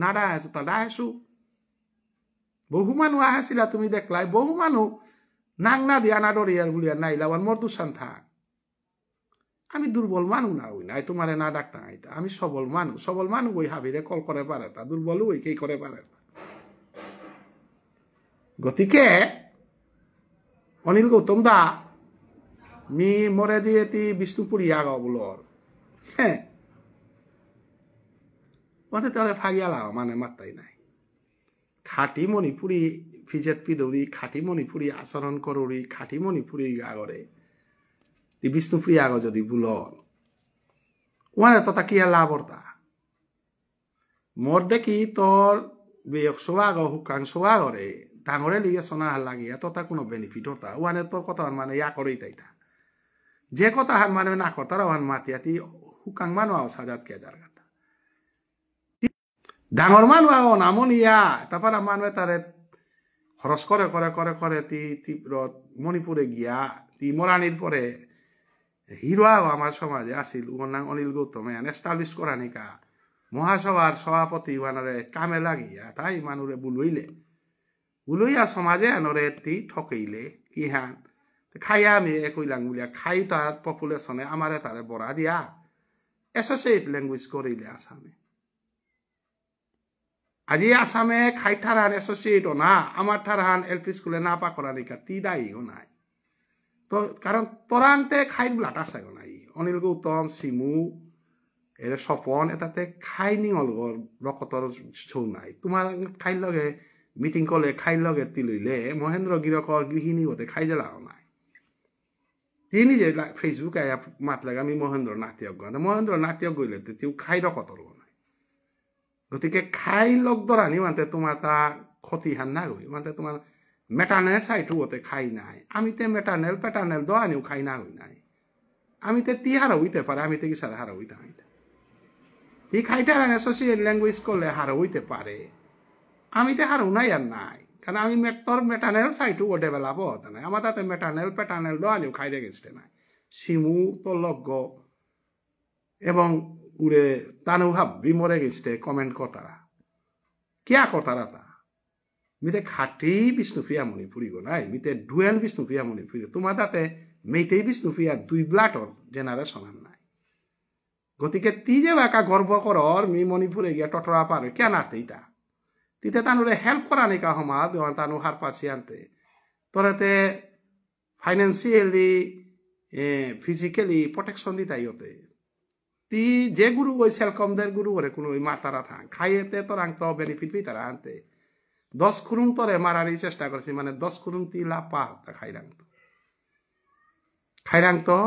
না ডায় তা ডায়সু বহু মানুষ আহাছিলা তুমি দেখলাই বহু মানুষ নাং না দিয়া না ডরিয়ার বলিয়া নাইলা মোর দুসান থাক আমি দুর্বল মানুষ না ওই নাই তোমারে না ডাকতা আইতা আমি সবল মানুষ ওই হাবিরে কল করে পারে তা দুর্বল ওই কে করে পারে গতিকে অনিল গৌতম দা মি মরে দিয়ে বিষ্ণুপুরি আগা বলর হ্যাঁ ওদের তাহলে ফাগিয়ালা মানে মাত্রাই নাই খাটি মণিপুরি ফিজেত পিদৌরি খাটি মণিপুরি আচরণ করুরি খাটি মণিপুরি আগরে বিষ্ণুপুরি আগ যদি বুলর ওয়ানে তথা কি লাভরতা মোর দেখি তোর বেয়কশো আগ হুকাংশো আগরে ডাঙরে লিগে সোনা হাল লাগিয়া তথা কোনো বেনিফিট হতা ওয়ানে তোর কথা মানে ইয়া করেই তাইতা যে কথা হান মানে না করতারা ওহান মাতিয়াতি হুকাং মানুষ সাজাত কে যার কথা ডাঙর মানুষ নামন ইয়া তারপর মানুষ তারে খরচ করে করে করে করে তীব্র মণিপুরে গিয়া মরানির পরে হিরো আমার সমাজে আসিল ওর নাম অনিল গৌতম এস্টাবলিশ করা নিকা মহাসভার সভাপতি ওয়ানরে কামে লাগিয়া তাই মানুরে বুলইয়া সমাজে আনরে ঠকাইলে কি হান খাইয়া আমি কইলাম বলিয়া খাই তার পপুলেশনে আমারে তারে বড়া দিয়া এসোসিয়েট ল্যাঙ্গুয়েজ করিলে আসামে আজি আসামে খাই ঠারহান এসোসিয়েটও না আমার ঠারহান এলপি স্কুলে না পা করা নিকা দায়ীও নাই তো কারণ তোরান্তে খাই ব্লাট আছে নাই অনিল গৌতম সিমু এর সপন এটাতে খাই নিঙল রকতর ছৌ নাই তোমার খাই লগে মিটিং করলে খাই লগে লইলে মহেন্দ্র গিরকর গৃহিণী হতে খাই জ্বালাও নাই তিনি যে ফেসবুকে মাত লাগে আমি মহেন্দ্র নাতিয়জ্ঞ মহেন্দ্র নাতিয়জ্ঞ গইলে তেও খাই রকতর নাই গতিকে খাই লগ দরানি মানতে তোমার তা ক্ষতি হান না গই মানতে তোমার মেটার্নেল সাইটু হতে খাই নাই আমি তে মেটার্নেল প্যাটার্নেল দোয়ানিও খাই না হই নাই আমি তে তি হারা হইতে পারে আমি তে কি সারা হারা হইতে হাইটা তি খাইটা অ্যাসোসিয়েট ল্যাঙ্গুয়েজ করলে হারা হইতে পারে আমি তে হারও নাই আর নাই কারণ আমি তোর মেটার্নেল সাইটু ও ডেভেলপ হতে নাই আমার তাতে মেটার্নেল প্যাটার্নেল দোয়ানিও খাইতে গেছে নাই সিমু তোর লগ্গ এবং উড়ে তানুভাব বিমরে গেছে কমেন্ট কতারা কিয়া কতারা তা মিতে খাটি বিষ্ণুপ্রিয়া মণিপুরি গো নাই মিতে ডুয়েল বিষ্ণুপ্রিয়া মণিপুরি তোমার তাতে মেইতেই বিষ্ণুপ্রিয়া 2 ব্লাটর জেনারেশন নাই গতিকে তি যে একা গর্ব করর মি মণিপুরে গিয়া টটরা পারে কেন আর্তেইতা তিতে তানুরে হেল্প করা নিকা হমা তানু হার পাছি আনতে তোরাতে ফাইন্যান্সিয়ালি ফিজিক্যালি প্রটেকশন দিতাই হতে তি যে গুরু ওই সেলকমদের গুরু ওরে কোনো ওই মাতারা থাক খাইয়েতে তোর আংতো বেনিফিট পি তারা আনতে 10 খুরুম তোরে মারারই চেষ্টা করছি মানে 10 খুরুম তি লাভ পা তা খাইরাং তো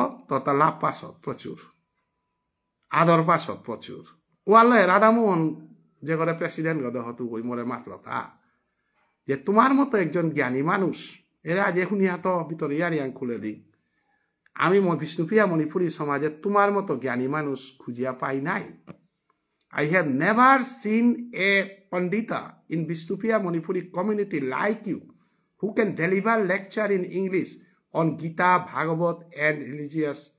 তা লাভ পাস প্রচুর আদর পাস প্রচুর ওয়ালে রাধামোহন যে করে প্রেসিডেন্ট গদ হতু ওই মরে মাত্র তা যে তোমার মতো একজন জ্ঞানী মানুষ এরা আজ এখনই হাত ভিতরে ইয়ারিয়াং খুলে দিই আমি বিষ্ণুপ্রিয়া মণিপুরী সমাজে তোমার মতো জ্ঞানী মানুষ খুঁজিয়া পাই নাই I have never seen a Pandita in Vishnupriya Manipuri community like you who can deliver lecture in English on Gita, Bhagavad and religious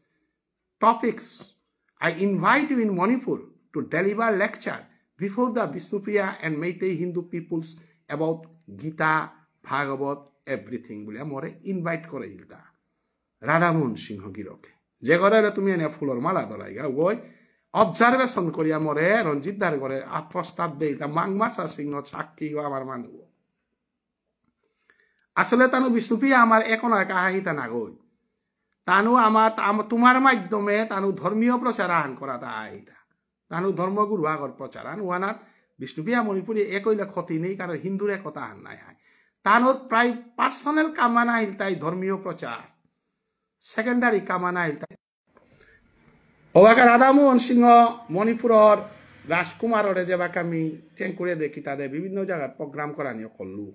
topics. I invite you in Manipur to deliver lecture before the Vishnupriya and Meitei Hindu peoples about Gita, Bhagavad, everything. বলে মোরে ইনভাইট করে ইলতা রাধামোহন সিংহ গিরকে যে ঘরে তুমি এনে ফুলর মালা ধরাইগা ওই অবজারভেশন করিয়া মরে রঞ্জিত দার ঘরে প্রস্তাব দেই তা মাংমাসা সিংহ সাক্ষী আমার মানুষ আসলে তানু বিষ্ণুপ্রিয়া আমার এখন আর কাহিতা না গই তানু আমার তোমার মাধ্যমে তানু ধর্মীয় প্রচার আহ্বান করা তা আহিতা তানু ধর্মগুরু আগর প্রচার আন ওয়ানাত বিষ্ণুপ্রিয়া মণিপুরী একইলে ক্ষতি নেই কারণ হিন্দুর কথা আন নাই হয় তানুর প্রায় পার্সোনাল কামানা আহিল তাই ধর্মীয় প্রচার সেকেন্ডারি কামানা আহিল তাই ওবাকা রাধামোহন সিংহ মণিপুরর রাজকুমাররে যেবাকে আমি চেঞ্জ করে দেখি তাদের বিভিন্ন জায়গাত প্রোগ্রাম করা নিয়ে করলু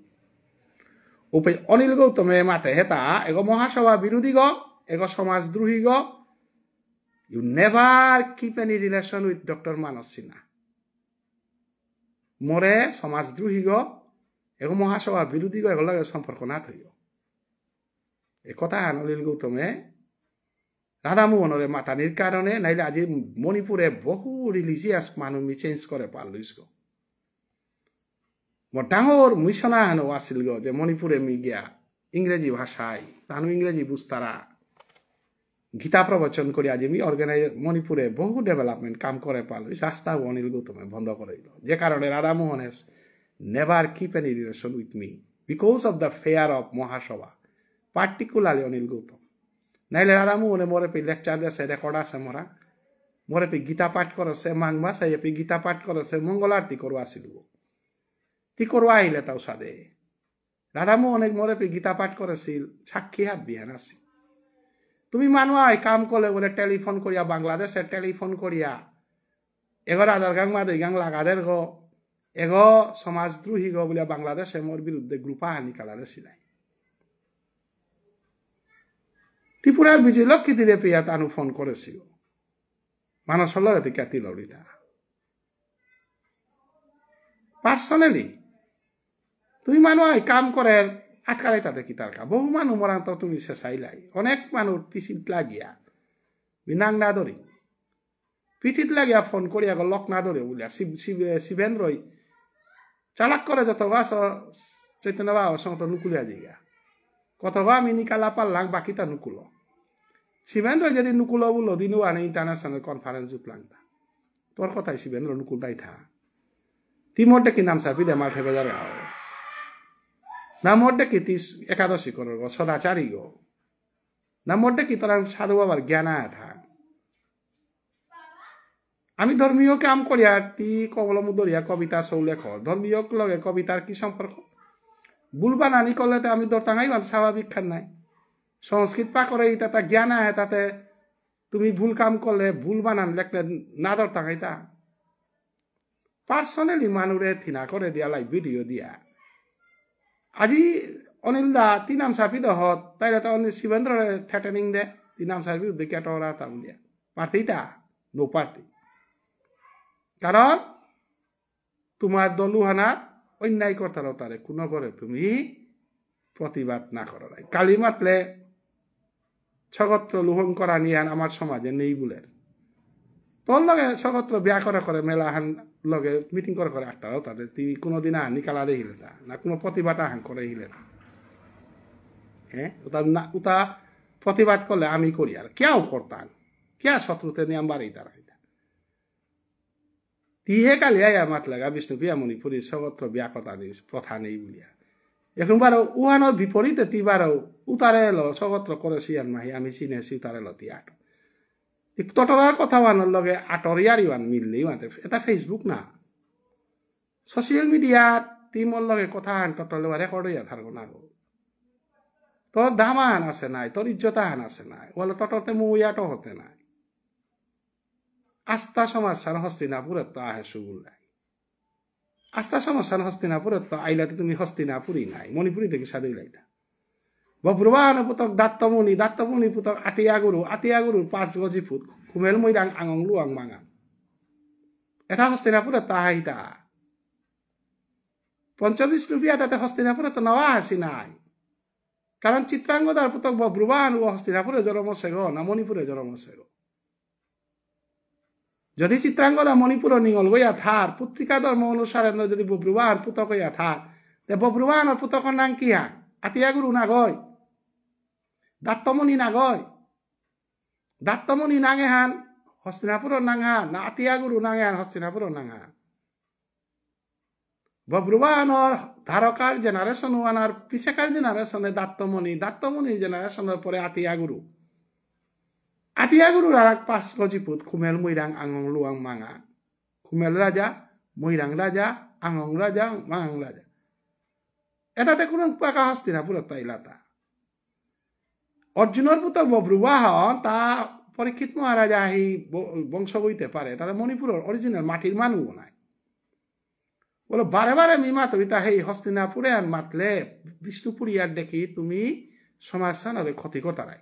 উপে অনিল গৌতমে মাতে হেতা এগো মহাসভা বিরোধী গ এগো সমাজদ্রোহী গ you never keep any relation with doctor Manas Sinha মরে সমাজদ্রোহী গ এগো মহাসভা বিরোধী গ এগুলো সম্পর্ক না থইও এ কথা অনিল গৌতমে রাধামোহনরে মাতানির কারণে নাইলে আজি মণিপুরে বহু রিলিজিয়াস মানুষ চেঞ্জ করে পারলিস গো মোর ডাঙর মিশনা হেন আসিল গো যে মণিপুরে মি গিয়া ইংরেজি ভাষায় তানু ইংরেজি বুঝতারা গীতা প্রবচন করি আজি মি অর্গানাইজ মণিপুরে বহু ডেভেলপমেন্ট কাম করে পারলিস রাস্তা অনিল গৌতমে বন্ধ করে দিল যে কারণে Radhamohan has never keep any relation with me because of the fear of Mahasabha particularly Anil Gautam নাইলে রাধামোহনে মোরে পে লেকচার দিয়েছে রেকর্ড আছে মোরে পে গীতা পাঠ করেছে মাংমা সাই পে গীতা পাঠ করেছে মঙ্গল আরতি করবা আসিল তি করবা আহিলে তাও সাদে রাধামোহনে মোরে পে গীতা পাঠ করেছিল সাক্ষী হাত বিহান আছে তুমি মানুষ কাম করলে বলে টেলিফোন করিয়া বাংলাদেশে টেলিফোন করিয়া এগো রাজার গাং মাদুই গাং লাগাদের গো এগো সমাজদ্রোহী গো বলিয়া বাংলাদেশে মোর বিরুদ্ধে গ্রুপা হানি কালারে সিলাই ত্রিপুরার বিজয় লক্ষ্মী দিলে পেয়া তানু ফোন করেছিল মানুষ লড়াতে ক্যাতি লড়িটা পার্সোনালি তুমি মানুষ কাম করে আটকালাই তাতে কি তার বহু মানুষ মরান্ত তুমি শেষাইলাই অনেক মানুষ পিছিত লাগিয়া বিনাং না ধরি পিঠিত লাগিয়া ফোন করিয়া লক না ধরে বলিয়া শিবেন্দ্রই চালাক করে যত বাস চৈতন্য বাবা সঙ্গে নুকুলিয়া দিগা কতবা আমি নিকালা পারলাম বাকিটা নুকুলো শিবেন্দ্র যদি নুকুলো বলো দিনও আনে ইন্টারন্যাশনাল কনফারেন্স জুতলাংতা তোর কথাই শিবেন্দ্র নুকুল দাই থা তিমোরটা কি নাম চাপি দে মাঠে বাজারে আও না মোরটা কি তিস একাদশী করো গো সদাচারী গো না মোরটা কি তোরা সাধু বাবার জ্ঞানা থা আমি ধর্মীয় কাম করিয়া তি কবলম দরিয়া কবিতা সৌলেখ ধর্মীয় লগে কবিতার কি সম্পর্ক ভুলবা নানি করলে তো আমি দরটাঙাই স্বাভাবিক খান নাই সংস্কৃত পা করে এটা জ্ঞান আহে তাতে তুমি ভুল কাম করলে ভুল বানান লেখলে না দরটাঙাইতা পার্সোনালি মানুরে থিনা করে দিয়া লাই ভিডিও দিয়া আজি অনিল দা তি নাম সাফি দহত তাইলে তো শিবেন্দ্র থ্রেটেনিং দে তি নাম সাফি উদ্দেশ্যে কেটরা তা বলিয়া পার্টিটা নো পার্টি কারণ তোমার দলুহানা অন্যায় করতার তারে কোনো করে তুমি প্রতিবাদ না করো নাই কালী মাতলে ছগত্র লুহন করা নিয়ে আমার সমাজে নেই বলে তোর লগে ছগত্র বিয়া করে মেলা হান লগে মিটিং করে আটটাও তাদের তুই কোনোদিন নিকালা দেখিলে তা না কোনো প্রতিবাদ আহান করে হিলে তা হ্যাঁ না উতা প্রতিবাদ করলে আমি করি আর কেউ করতাম কে শত্রুতে নিয়ে বাড়ি তারা তিহে কালি আয়া মাত লাগা বিষ্ণুপ্রিয়া মণিপুরী সর্বত্র ব্যাকতা প্রথা নেই বলিয়া এখন বারো উহানোর বিপরীতে তিবারও উতারে এলো সর্বত্র করে সিয়ান মাহি আমি চিনেছি উতারে এলো তিয়াটো তটরার কথা বানোর লগে আটরিয়ার ইমান মিললেই মাতে এটা ফেসবুক না সোশ্যাল মিডিয়া টিমর লগে কথা হান তটলে রেকর্ড হইয়া থাকবো না তোর দামান আছে নাই তোর ইজ্জতাহান আছে নাই বলে তটতে মুইয়াটো হতে নাই আস্থা সমস্যার হস্তিনাপুরের তো আহে সুগুল নাই আস্থা সমস্যার হস্তিনাপুরের তো আইলাতে তুমি হস্তিনাপুরি নাই মণিপুরি থেকে সাদুই লাইতা বব্রুবাহন পুতক দাত্তমণি পুতক আতিয়াগুরু 5 গজি ফুট কুমেল মইরাং আঙং লুয়াং মাঙা এটা হস্তিনাপুরের তো আহাইতা 25 রুপিয়া তাতে হস্তিনাপুরের তো নেওয়া হাসি নাই কারণ চিত্রাঙ্গদার পুতক বব্রুবাহন ও হস্তিনাপুরে জন্ম সেগ না মণিপুরে জন্ম সেগ যদি চিত্রাঙ্গদা মণিপুর নিঙল গইয়া থার পুত্রিকা ধর্ম অনুসারে যদি বব্রুবাহন পুতক হইয়া থার তে বব্রুবাহনের পুতকর নাম কি হান আতিয়াগুরু না গয় দাত্তমণি না গয় দাত্তমণি নাঙে হান হস্তিনাপুরের নাং হান না আতিয়াগুরু নাঙে হান হস্তিনাপুরের নাং হান বব্রুবাহনের ধারকার জেনারেশন ওয়ানার পিছেকার জেনারেশনে দাত্তমণির জেনারেশনের পরে আতিয়াগুরুর আর 5 গজি ফুট খুমেল মইরাং আঙং লুয়াং মাঙা খুমেল রাজা মইরাং রাজা আঙং রাজা মাঙাং রাজা এটাতে কোনো পাকা হস্তিনাপুরের তাইলাতা অর্জুনের পুত্র বব্রুবাহন তা পরীক্ষিত মহারাজা এই বংশ বইতে পারে তারা মণিপুরের অরিজিনাল মাটির মানুষ নাই বলো বারে মিমা তুমি তা সেই হস্তিনাপুরে আন মাতলে বিষ্ণুপুরিয়ার দেখি তুমি সমাজসানরে ক্ষতি করতারাই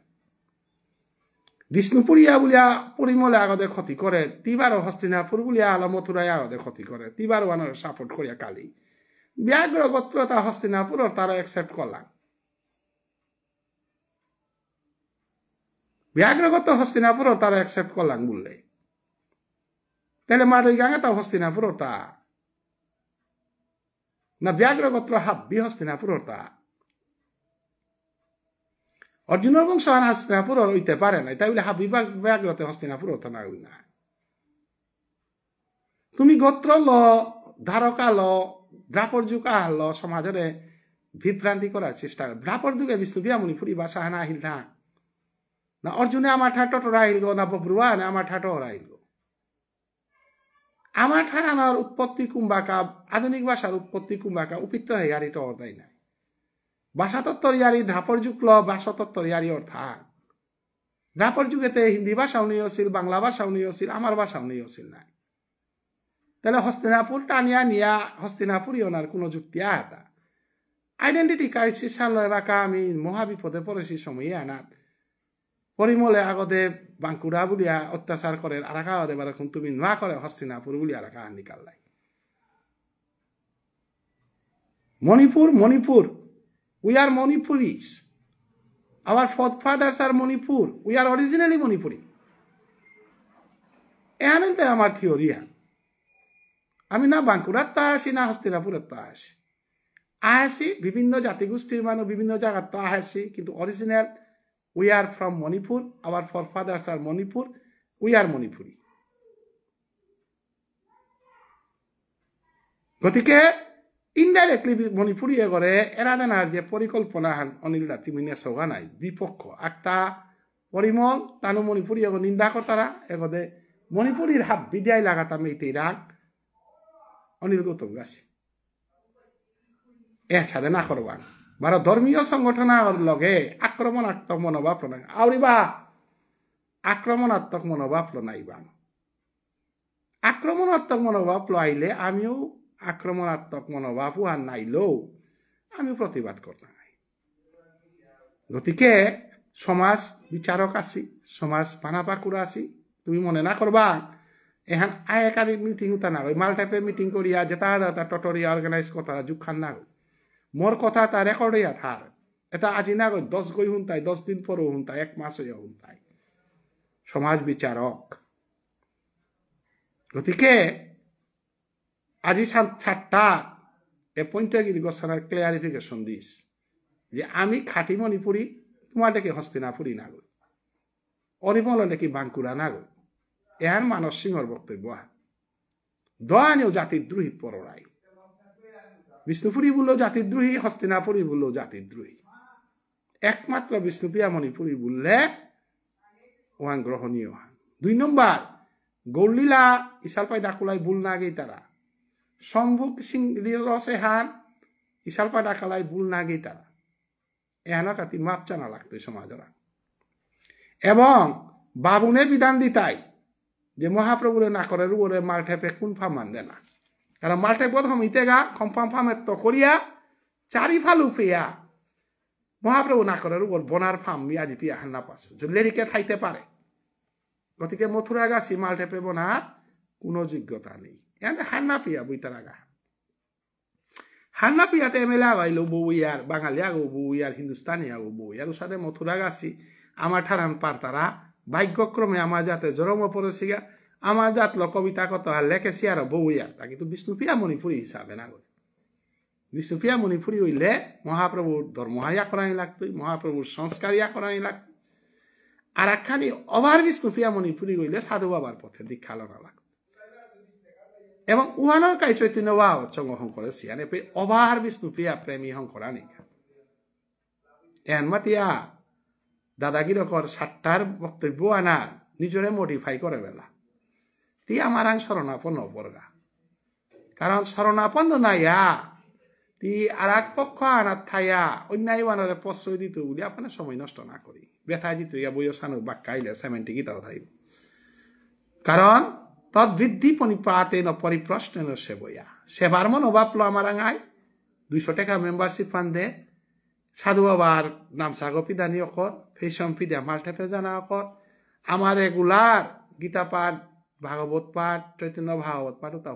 বিষ্ণুপুরিয়া বুলিয়া পরিমলে আগতে ক্ষতি করে তিবারও হস্তিনাপুর বুলিয়া আলো মথুরায় আগতে ক্ষতি করে তিবারও আনার সাপোর্ট করিয়া কালি ব্যাঘ্র গোত্রতা হস্তিনাপুর তারা একসেপ্ট করলাম ব্যাঘ্রগত হস্তিনাপুর তারা একসেপ্ট করলাম বললে তাহলে মাদই গাঙা তা হস্তিনাপুর তা না ব্যাঘ্রগোত্র হাব্বি হস্তিনাপুর তা অর্জুনের বংশ হস্তিনাপুর হইতে পারে না তাই বলে হাব্বি ব্যাঘ্রতে হস্তিনাপুর তা না না তুমি গোত্র ল ধারকা ল দ্রাপর যুগ আহল সমাজরে বিভ্রান্তি করার চেষ্টা দ্রাপর যুগে বিষ্ণুপিয়া মণিপুরি ভাষা হানা আহিল না অর্জুনে আমার ঠাটো রাহিল গো না বব্রুয়া না আমার ঠাটো রাহিল গো আমার ঠানানোর উৎপত্তি কুম্বাকা আধুনিক ভাষার উৎপত্তি কুম্বাকা উপিত্ত হেয়ারি তো অর্থাই নাই ভাষা তত্ত্বর ইয়ারি দ্রাপর যুগ ল ভাষা তত্ত্বর ইয়ারি অর্থাৎ দ্রাপর যুগেতে হিন্দি ভাষাও নিয়েছিল বাংলা ভাষাও নিয়েছিল আমার ভাষাও নিয়েছিল না তাহলে হস্তিনাপুর টানিয়া নিয়া হস্তিনাপুরই ওনার কোনো যুক্তি আহতা আইডেন্টিটি ক্রাইসিস সামলয় বাঁকা আমি মহাবিপদে পড়েছি সময়ে আনাত পরিমলে আগতে বাঁকুড়া বুলিয়া অত্যাচার করে আরাকা দেবার এখন তুমি না করে হস্তিনাপুর বুলিয়া রাখা নিকাল্লাই Manipur we are Manipuris our forefathers are Manipur we are originally Manipuri এখানে আমার থিওরি আমি না বাঁকুড়ার তা আসি না হস্তিনাপুরের তা আসি বিভিন্ন জাতিগোষ্ঠীর মানুষ বিভিন্ন জায়গার তা আসি কিন্তু original we are from Manipur our forefathers are Manipur we are Manipuri গতিকে ইনডাইরেক্টলি মণিপুরি করে এরাদানার যে পরিকল্পনা হান অনিল দাতি মিনে সগা নাই দ্বিপক্ষ একটা পরিমল তানু মণিপুরি নিন্দা করতারা এগদে মণিপুরীর হাব বিদায় লাগাতাম এই রাগ অনিল গৌতম গাছি ছাড়ে না করবান বারো ধর্মীয় সংগঠনের লগে আক্রমণাত্মক মনোভাব প্রণয় আউরিবা আক্রমণাত্মক মনোভাব প্রণাইবান আক্রমণাত্মক মনোভাব লইলে আমিও আক্রমণাত্মক মনোভাব আর নাইলেও আমি প্রতিবাদ করতাম গতিকে সমাজ বিচারক আছি সমাজ পানাপাকুরা আছি তুমি মনে না করবা এখান আয়কারি মিটিং উঠা না মাল টাইপের মিটিং করিয়া যেটা টটরিয়া অর্গানাইজ কথা যুগ খান না মোর কথা তা রেকর্ড হইয়া থার এটা আজি না 10 গই হুনতাই 10 দিন পরও হুনতাই 1 মাস হইয়া হুনতাই সমাজ বিচারক গতিকে আজি 7টা এ পয়েন্টগিরি গোসানার ক্লিয়ারিফিকেশন দিস যে আমি খাঁটি মণিপুরি তোমার দেখি হস্তিনাপুরি না গই অরিমল দেখি বাঁকুড়া না গই এহান মানস সিংহর বক্তব্য দয়ানেও জাতিদ্রোহী পররাই বিষ্ণুপুরী বললো জাতিদ্রোহী হস্তিনাপুরী বললো জাতিদ্রোহী একমাত্র বিষ্ণুপ্রিয়া মণিপুরী বললে ওয়ান গ্রহণীয় 2 নম্বর গৌলীলা ইসালপাই ডাকুলাই ভুল না গেই তারা সম্ভুক সিং রসে হান ইসালপাই ডাকালাই ভুল না গেই তারা এহানো কাতি মাপ জানা লাগতো সমাজরা এবং বাবুনে বিধান দিতাই যে মহাপ্রভুরে না করে রুবরে মালঠেপে কোন ফাম মান দেনা কারণ মালঠে প্রথম ইতেগা কম্পাম ফামের তো করিয়া চারি ফালু ফিয়া মহাপ্রভু না করে রুবর বনার ফাম মিয়াজি পিয়া হান্না পাশু যে লেরিকে খাইতে পারে গতিকে মথুরা গাছি মালঠেপে বনার কোনো যোগ্যতা নেই এখানে হান্না পিয়া বইতার আগা হান্না পিয়াতে এমএলএ আগাইলো বউ ইয়ার বাঙালি আগো বউ ইয়ার হিন্দুস্তানি আগো বউ ইয়ার সাথে মথুরা গাছি আমার ঠারান পার তারা ভাগ্যক্রমে আমার যাতে জরম পড়েছি গা আমার জাত কবিতা কত আর লেখেছি আর বউ ইয়ার তা কিন্তু বিষ্ণুপ্রিয়া মণিপুরী হিসাবে না করে বিষ্ণুপ্রিয়া মণিপুরী হইলে মহাপ্রভুর ধর্মহারিয়া করাই লাগতো মহাপ্রভুর সংস্কারিয়া করাই লাগতো আর একখানি অবার বিষ্ণুপ্রিয়া মণিপুরী হইলে সাধু বাবার পথে দীক্ষা লনা লাগতো এবং উহানোর কাই চৈতন্য বা চঙ্গহং করে সিয়ানে পে অবার বিষ্ণুপ্রিয়া প্রেমী হং করা নিকা এন মাতিয়া দাদাগির কর 7টার বক্তব্য আনা নিজরে মডিফাই করে বেলা তি আমার আং শরণাপন্ন বর্গা কারণ শরণাপন্ন নাইয়া তি আর এক পক্ষ আনার থাইয়া অন্যায় বানারে প্রশ্রয় দিত বলে আপনার সময় নষ্ট না করি ব্যথা দিত ইয়া বইও সানু বাক্কাইলে সেমেন্টি গীতাও থাইব কারণ তদ্বৃদ্ধি পনিপাতে ন পরিপ্রশ্নে ন সেবয়া সেবার মনোভাবলো আমার আঙায় 200 টাকা মেম্বারশিপ ফান্ড দে সাধু বাবার নাম সাগপিদানি অকর ফেসম ফিদা মাল্টেপে জানা অকর আমার রেগুলার গীতা পাঠ ভাগবত পাঠ চৈতন্য ভাগবত পাঠ তা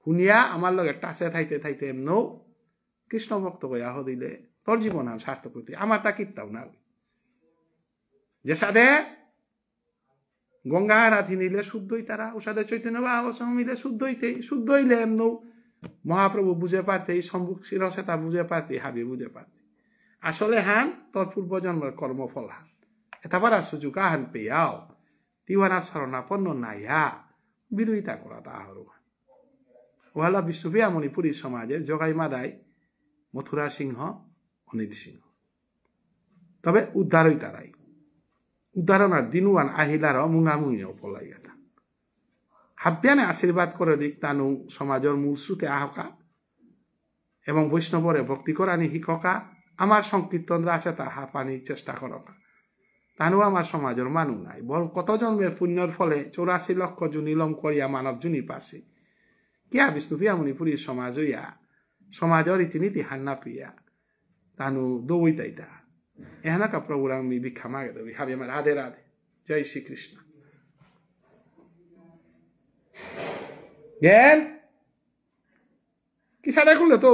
শুনিয়া আমার লগে টাচে থাইতে থাইতে এমনও কৃষ্ণ ভক্ত কয়া হদিলে তোর জীবন আর সার্থক হইতে আমার তা কিত্তাও না যে সাধে গঙ্গা রাধি নিলে শুদ্ধই তারা ও সাথে চৈতন্য ভাগবত মিলে শুদ্ধ হইলে এমনও মহাপ্রভু বুঝে পারতে সম্মুখ শিরসে তা বুঝে পারতে হাবি বুঝে পারতে আসলে হান তোর পূর্বজন্মের কর্মফল হান এতাবার সুযোগ হান পেয়াও তিওয়ানা শরণাপন্ন নাইয়া বিরোধিতা করা তাহার ওহালা বিষ্ণুপ্রিয়া মণিপুরী সমাজের জগাই মাদাই মথুরা সিংহ অনিল সিংহ তবে উদ্ধারই তারাই উদাহরণার দিনুয়ান আহিলার মুঙামুঙি পলাই গেটা হাব্যানে আশীর্বাদ করে দিক তানু সমাজের মূল শ্রুতে আহকা এবং বৈষ্ণবরে ভক্তি করানি শিক্ষকা আমার সংকীর্তন আছে তাহা পানির চেষ্টা করকা তানু আমার সমাজের মানু নাই বরং কত জন্মের পুণ্যর ফলে 84 লক্ষ জুনিলম করিয়া মানব জুনি পাশে কিয়া বিষ্ণুপ্রিয়া মণিপুরীর সমাজ হইয়া সমাজের রীতিনীতি হান্না প্রিয়া তানু দৌইতাইতা এহানাকা প্রভুর আমি ভিক্ষা মাগে দেবি হাবি আমার রাধে রাধে জয় শ্রীকৃষ্ণ জ্ঞান কি সাদা খুললো তো